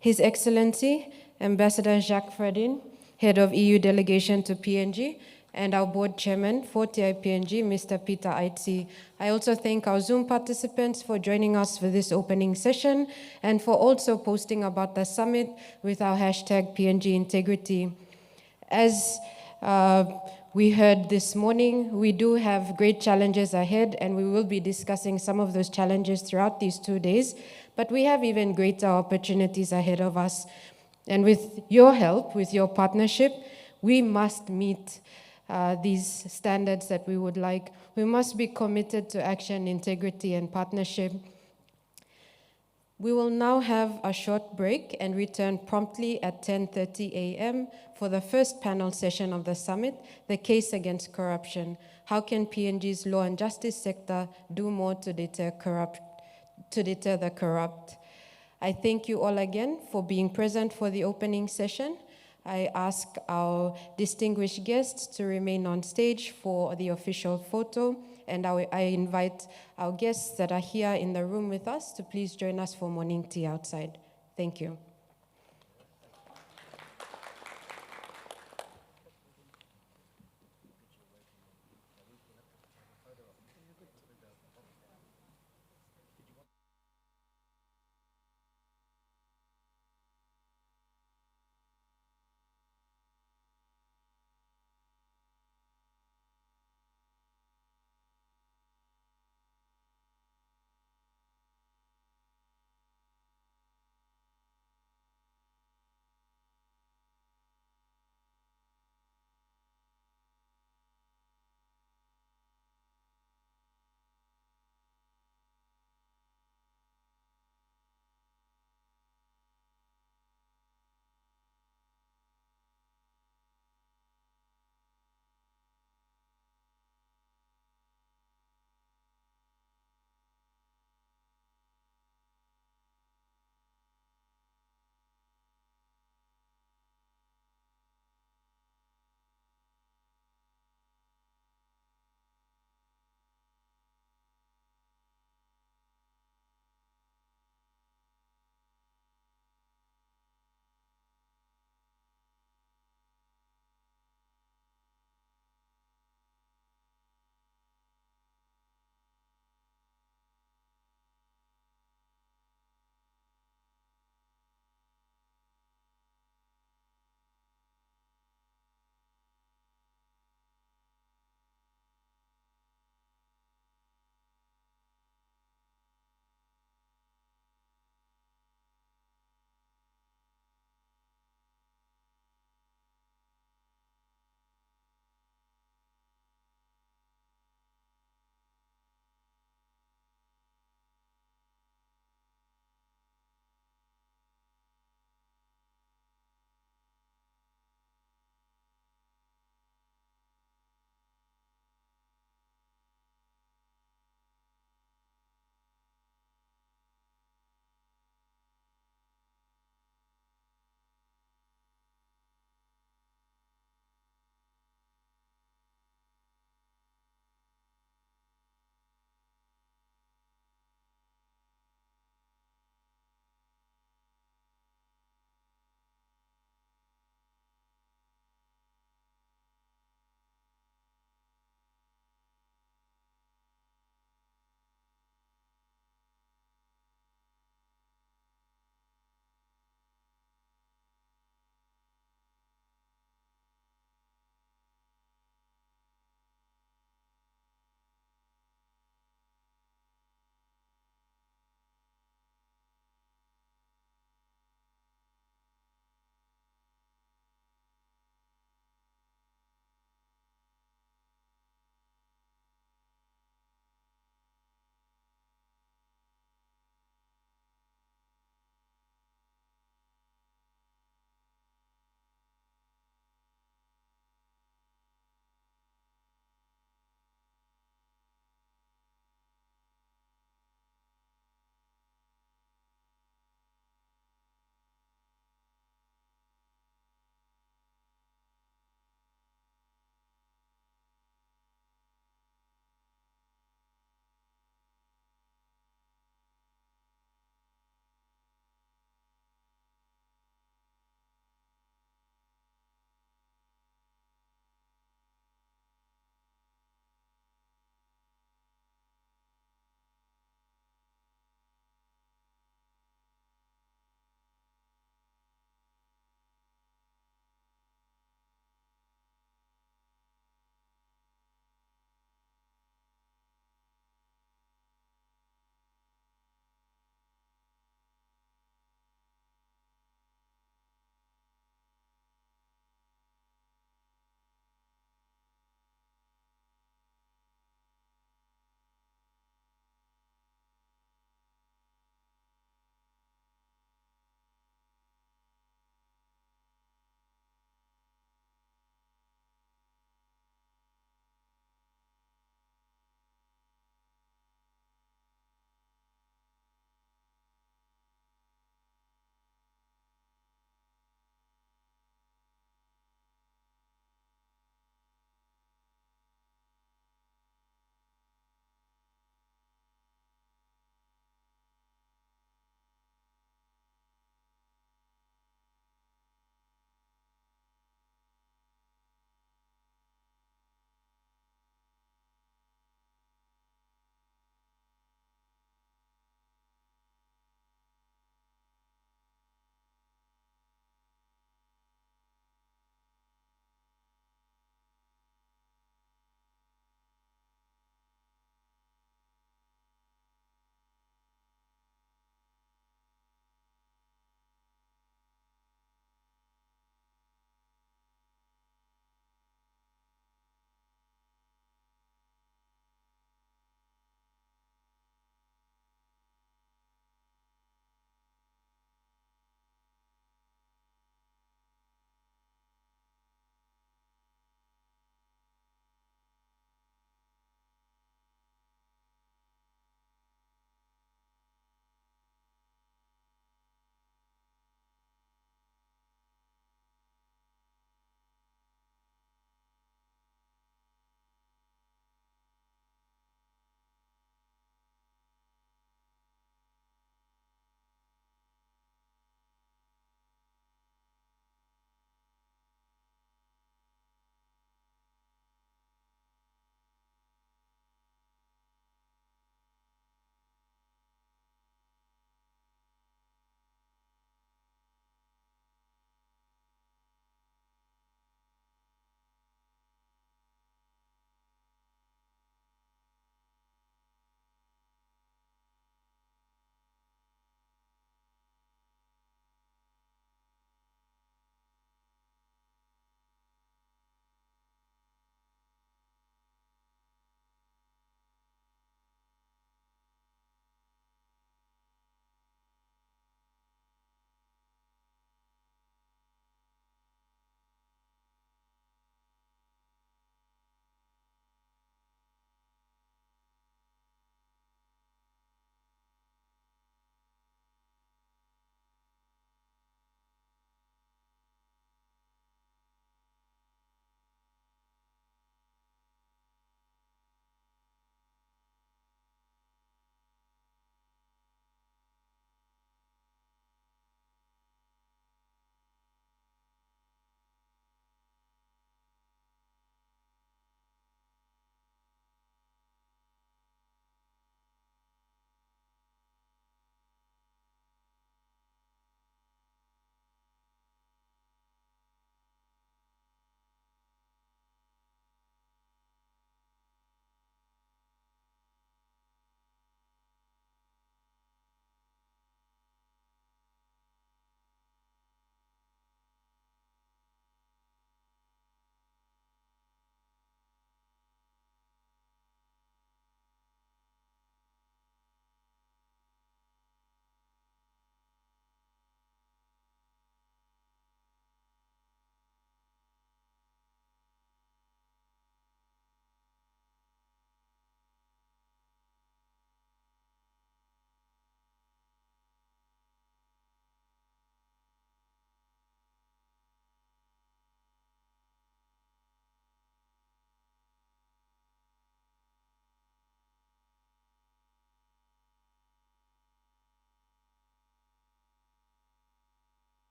His Excellency Ambassador Jaques Fradin, Head of EU Delegation to PNG, and our Board Chairman for TIPNG, Mr. Peter Aitsi. I also thank our Zoom participants for joining us for this opening session and for also posting about the summit with our hashtag PNG Integrity. As we heard this morning, we do have great challenges ahead, and we will be discussing some of those challenges throughout these 2 days, but we have even greater opportunities ahead of us. And with your help, with your partnership, we must meet these standards that we would like. We must be committed to action, integrity, and partnership. We will now have a short break and return promptly at 10:30 a.m. for the first panel session of the summit, The Case Against Corruption. How can PNG's law and justice sector do more to deter the corrupt? I thank you all again for being present for the opening session. I ask our distinguished guests to remain on stage for the official photo, and I invite our guests that are here in the room with us to please join us for morning tea outside. Thank you.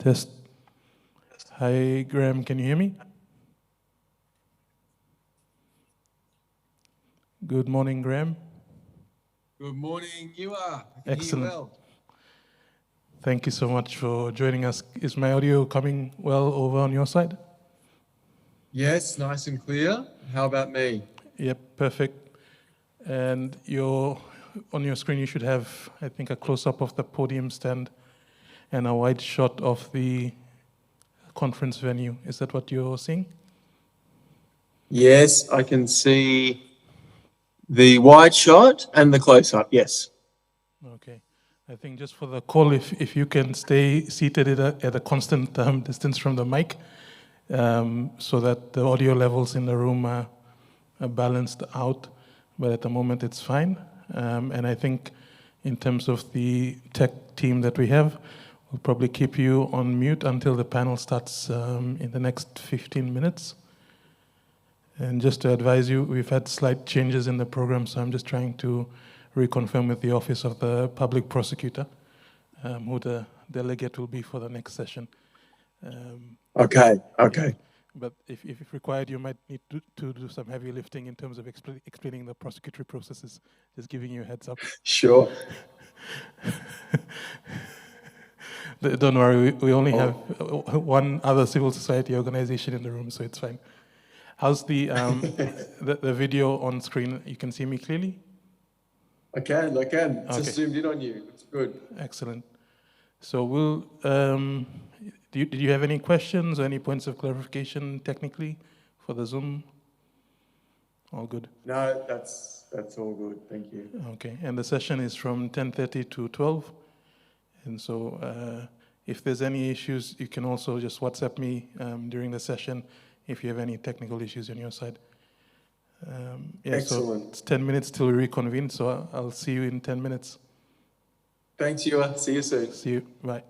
Test. Hi, Graham, can you hear me? Good morning, Graham. Good morning, you are. I can Excellent. hear you well. Thank you so much for joining us. Is my audio coming well over on your side? Yes, nice and clear. How about me? Yep, perfect. And on your screen, you should have, I think, a close-up of the podium stand and a wide shot of the conference venue. Is that what you're seeing? Yes, I can see the wide shot and the close-up, yes. Okay. I think just for the call, if you can stay seated at a constant distance from the mic, so that the audio levels in the room are balanced out, but at the moment it's fine. And I think in terms of the tech team that we have, we'll probably keep you on mute until the panel starts in the next 15 minutes. And just to advise you, we've had slight changes in the program, so I'm just trying to reconfirm with the Office of the Public Prosecutor who the delegate will be for the next session. Okay. But if required, you might need to do some heavy lifting in terms of explaining the prosecutory processes, just giving you a heads up. Sure. Don't worry, we only have one other civil society organization in the room, so it's fine. How's the the video on screen? You can see me clearly? I can. Okay. Just zoomed in on you. It's good. Excellent. So we'll, did you have any questions or any points of clarification technically for the Zoom? All good? No, that's all good. Thank you. Okay, and the session is from 10:30 to 12. And so if there's any issues, you can also just WhatsApp me during the session if you have any technical issues on your side. Yeah, Excellent. So it's 10 minutes till we reconvene, so I'll see you in 10 minutes. Thanks, Ewa. See you soon. See you, bye.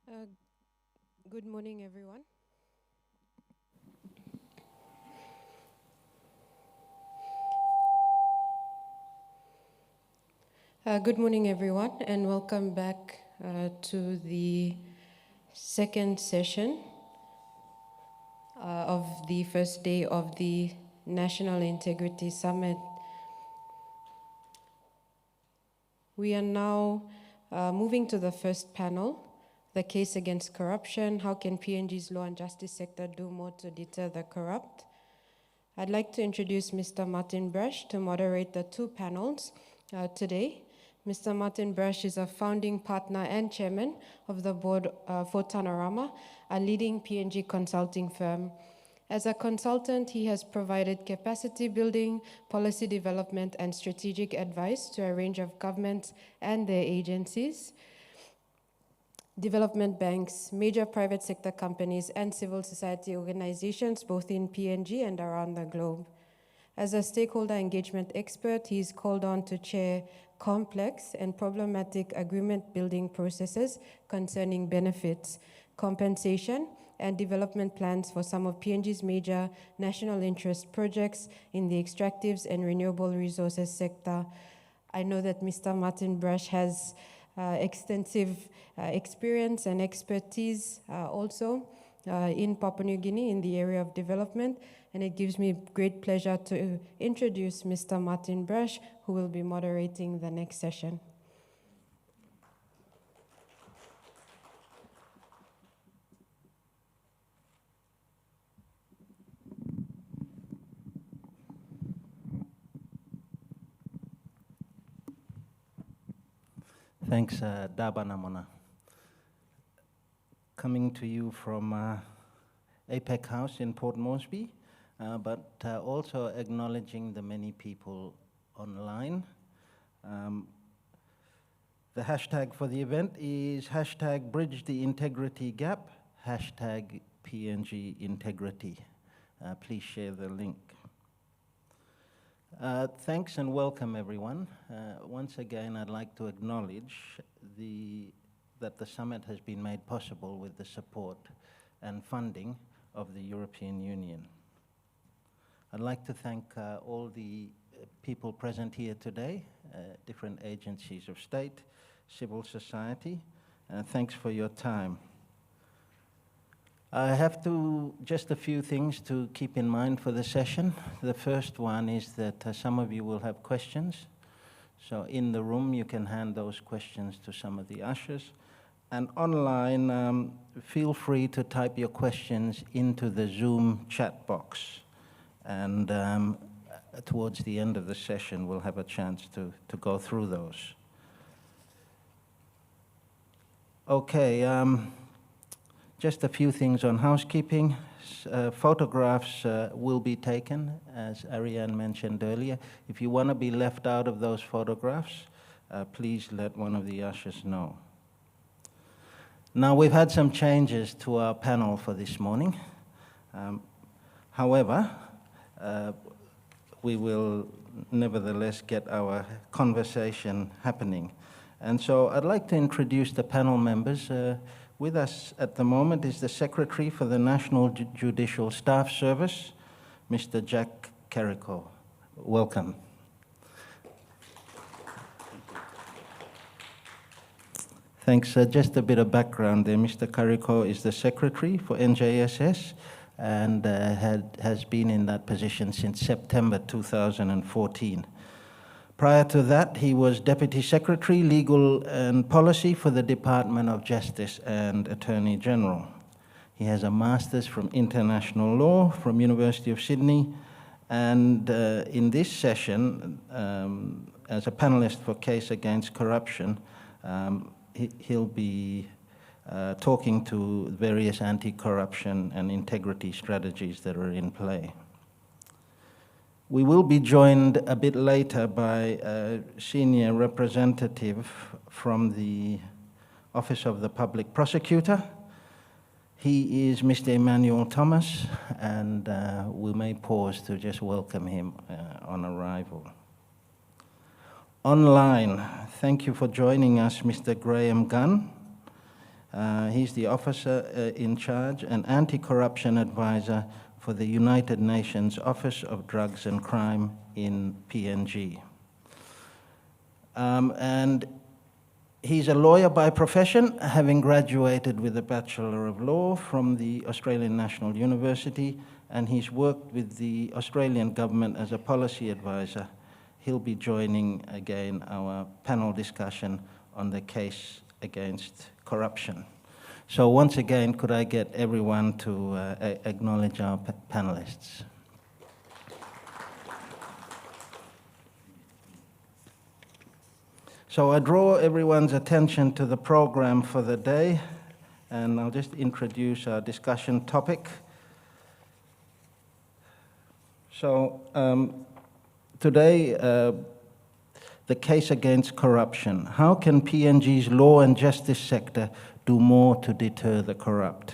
Uh, Good morning, everyone. Good morning, everyone, and welcome back to the second session of the first day of the National Integrity Summit. We are now moving to the first panel, the case against corruption. How can PNG's law and justice sector do more to deter the corrupt? I'd like to introduce Mr. Martin Brush to moderate the two panels today. Mr. Martin Brush is a founding partner and chairman of the board for Tanorama, a leading PNG consulting firm. As a consultant, he has provided capacity building, policy development, and strategic advice to a range of governments and their agencies, development banks, major private sector companies, and civil society organizations, both in PNG and around the globe. As a stakeholder engagement expert, he is called on to chair complex and problematic agreement building processes concerning benefits, compensation, and development plans for some of PNG's major national interest projects in the extractives and renewable resources sector. I know that Mr. Martin Brush has extensive experience and expertise also in Papua New Guinea in the area of development, and it gives me great pleasure to introduce Mr. Martin Brush, who will be moderating the next session. Thanks, Dabanamona. Coming to you from APEC House in Port Moresby, but also acknowledging the many people online. The hashtag for the event is hashtag Bridge the Integrity Gap, hashtag PNG Integrity. Please share the link. Thanks and welcome, everyone. Once again, I'd like to acknowledge that the summit has been made possible with the support and funding of the European Union. I'd like to thank all the people present here today, different agencies of state, civil society. Thanks for your time. I have just a few things to keep in mind for the session. The first one is that some of you will have questions. So in the room, you can hand those questions to some of the ushers. And online, feel free to type your questions into the Zoom chat box. And towards the end of the session, we'll have a chance to go through those. Okay. Just a few things on housekeeping. Photographs will be taken, as Arianne mentioned earlier. If you want to be left out of those photographs, please let one of the ushers know. Now, we've had some changes to our panel for this morning. However, we will nevertheless get our conversation happening. And so I'd like to introduce the panel members. With us at the moment is the Secretary for the National Judicial Staff Service, Mr. Jaques. Welcome. Thanks. Just a bit of background there. Mr. Kariko is the Secretary for NJSS and has been in that position since September 2014. Prior to that, he was Deputy Secretary, Legal and Policy for the Department of Justice and Attorney General. He has a Master's from International Law from University of Sydney, and in this session, as a panelist for Case Against Corruption, he'll be talking to various anti-corruption and integrity strategies that are in play. We will be joined a bit later by a senior representative from the Office of the Public Prosecutor. He is Mr. Emmanuel Thomas, and we may pause to just welcome him on arrival. Online, thank you for joining us, Mr. Graham Gunn. He's the officer in charge and anti-corruption advisor for the United Nations Office of Drugs and Crime in PNG. And he's a lawyer by profession, having graduated with a Bachelor of Law from the Australian National University, and he's worked with the Australian government as a policy advisor. He'll be joining again our panel discussion on the case against corruption. So once again, could I get everyone to acknowledge our panelists? So I draw everyone's attention to the program for the day, and I'll just introduce our discussion topic. So today, the case against corruption. How can PNG's law and justice sector do more to deter the corrupt?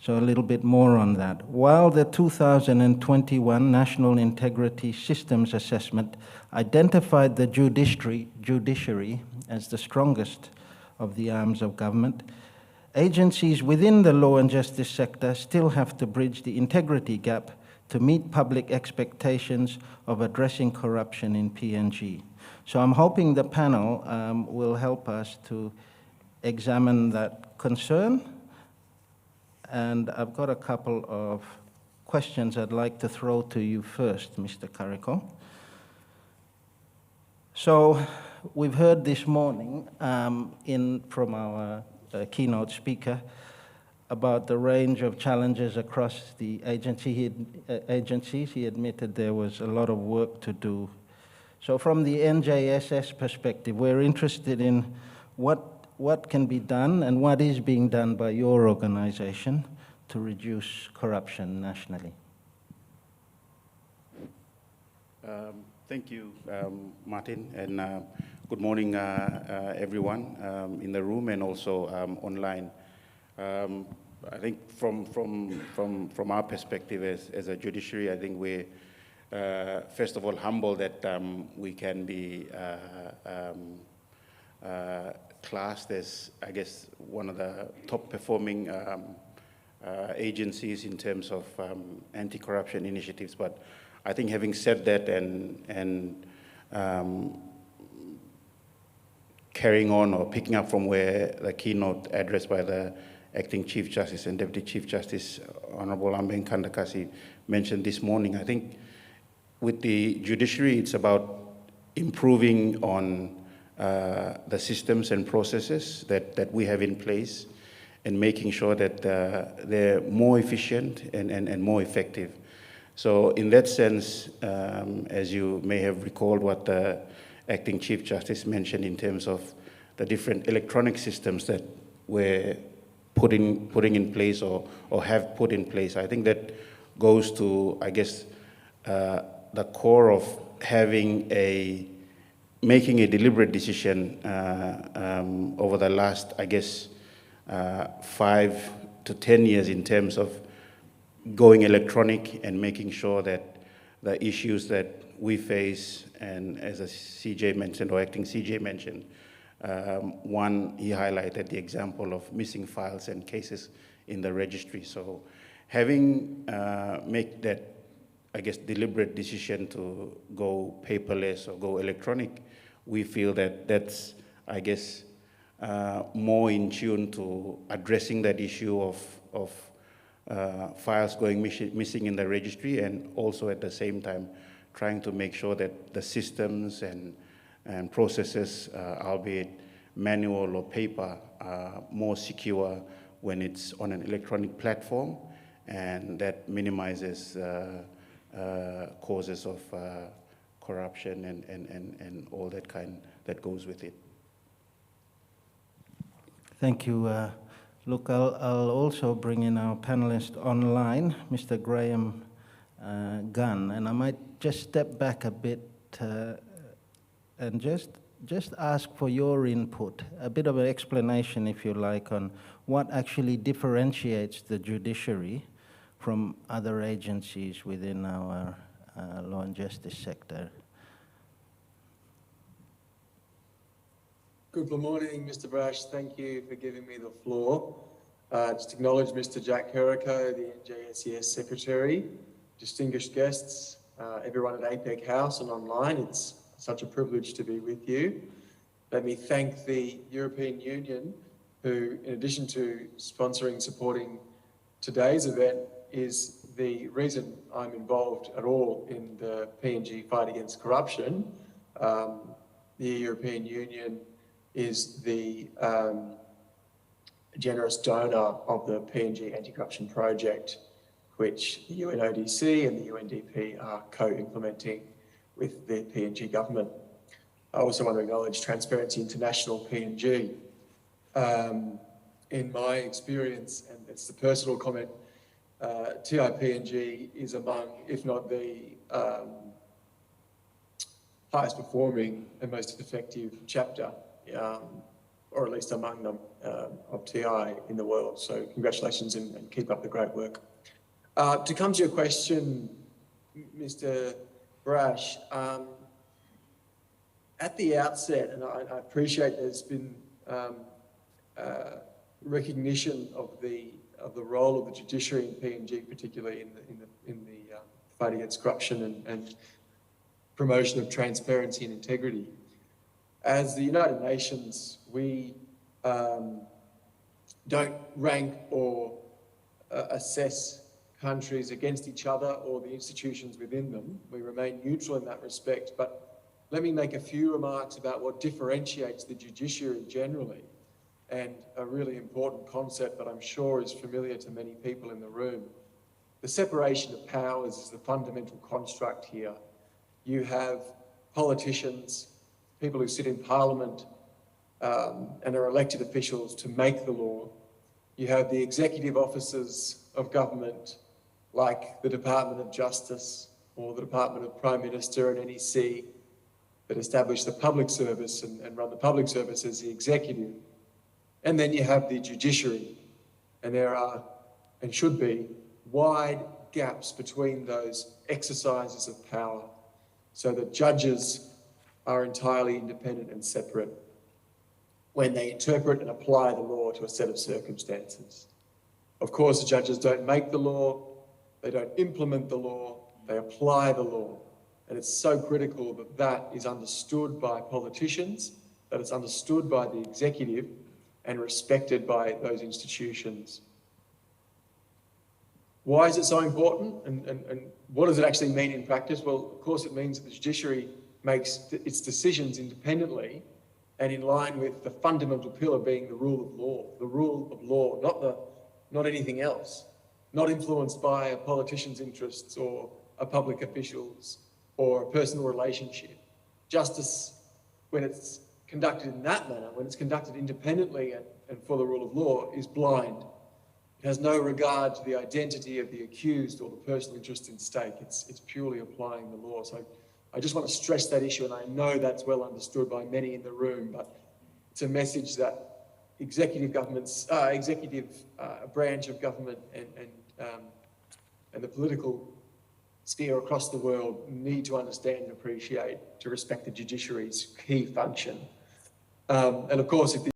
So a little bit more on that. While the 2021 National Integrity Systems Assessment identified the judiciary as the strongest of the arms of government, agencies within the law and justice sector still have to bridge the integrity gap to meet public expectations of addressing corruption in PNG. So I'm hoping the panel will help us to examine that concern. And I've got a couple of questions I'd like to throw to you first, Mr. Kariko. So we've heard this morning from our keynote speaker about the range of challenges across the agencies. He admitted there was a lot of work to do. So from the NJSS perspective, we're interested in what can be done and what is being done by your organization to reduce corruption nationally. Thank you, Martin, and good morning, everyone in the room and also online. I think from our perspective as a judiciary, I think we're first of all humbled that we can be classed as, I guess, one of the top performing agencies in terms of anti-corruption initiatives. But I think having said that and carrying on or picking up from where the keynote address by the Acting Chief Justice and Deputy Chief Justice, Honorable Ambeng Kandakasi, mentioned this morning, I think with the judiciary, it's about improving on the systems and processes that we have in place and making sure that they're more efficient and more effective. So in that sense, as you may have recalled what the Acting Chief Justice mentioned in terms of the different electronic systems that we're putting in place or have put in place, I think that goes to, I guess, the core of making a deliberate decision over the last, I guess, 5 to 10 years in terms of going electronic and making sure that the issues that we face, and as a CJ mentioned, or Acting CJ mentioned, one, he highlighted the example of missing files and cases in the registry. So having make that, I guess, deliberate decision to go paperless or go electronic, we feel that that's, I guess, more in tune to addressing that issue of files going missing in the registry, and also at the same time trying to make sure that the systems and processes, albeit manual or paper, are more secure when it's on an electronic platform, and that minimizes causes of corruption and all that goes with it. Thank you. Look, I'll also bring in our panelist online, Mr. Graham Gunn, and I might just step back a bit and just ask for your input, a bit of an explanation, if you like, on what actually differentiates the judiciary from other agencies within our law and justice sector. Good morning, Mr. Brash. Thank you for giving me the floor. Just acknowledge Mr. Jaques, the NJSES Secretary, distinguished guests, everyone at APEC House and online. It's such a privilege to be with you. Let me thank the European Union, who, in addition to sponsoring, supporting today's event, is the reason I'm involved at all in the PNG fight against corruption. The European Union is the generous donor of the PNG anti-corruption project, which the UNODC and the UNDP are co-implementing with the PNG government. I also want to acknowledge Transparency International PNG. In my experience, and it's the personal comment, TIPNG is among, if not the highest performing and most effective chapter, or at least among them, of TI in the world. So congratulations and keep up the great work. To come to your question, Mr. Brash, at the outset, and I appreciate there's been recognition of the role of the judiciary in PNG, particularly in the fight against corruption and promotion of transparency and integrity. As the United Nations, we don't rank or assess countries against each other or the institutions within them. We remain neutral in that respect, but let me make a few remarks about what differentiates the judiciary generally, and a really important concept that I'm sure is familiar to many people in the room. The separation of powers is the fundamental construct here. You have politicians, people who sit in parliament and are elected officials to make the law. You have the executive officers of government, like the Department of Justice or the Department of Prime Minister and NEC, that establish the public service and run the public service as the executive. And then you have the judiciary, and there are, and should be, wide gaps between those exercises of power, so that judges are entirely independent and separate when they interpret and apply the law to a set of circumstances. Of course, the judges don't make the law, they don't implement the law, they apply the law. And it's so critical that that is understood by politicians, that it's understood by the executive and respected by those institutions. Why is it so important, and what does it actually mean in practice? Well, of course, it means that the judiciary makes its decisions independently and in line with the fundamental pillar being the rule of law, not anything else, not influenced by a politician's interests or a public official's or a personal relationship. Justice, when it's conducted in that manner, when it's conducted independently and for the rule of law, is blind. It has no regard to the identity of the accused or the personal interest in stake. It's purely applying the law. So I just want to stress that issue, and I know that's well understood by many in the room, but it's a message that executive governments, branch of government and the political sphere across the world need to understand and appreciate to respect the judiciary's key function. And of course, if the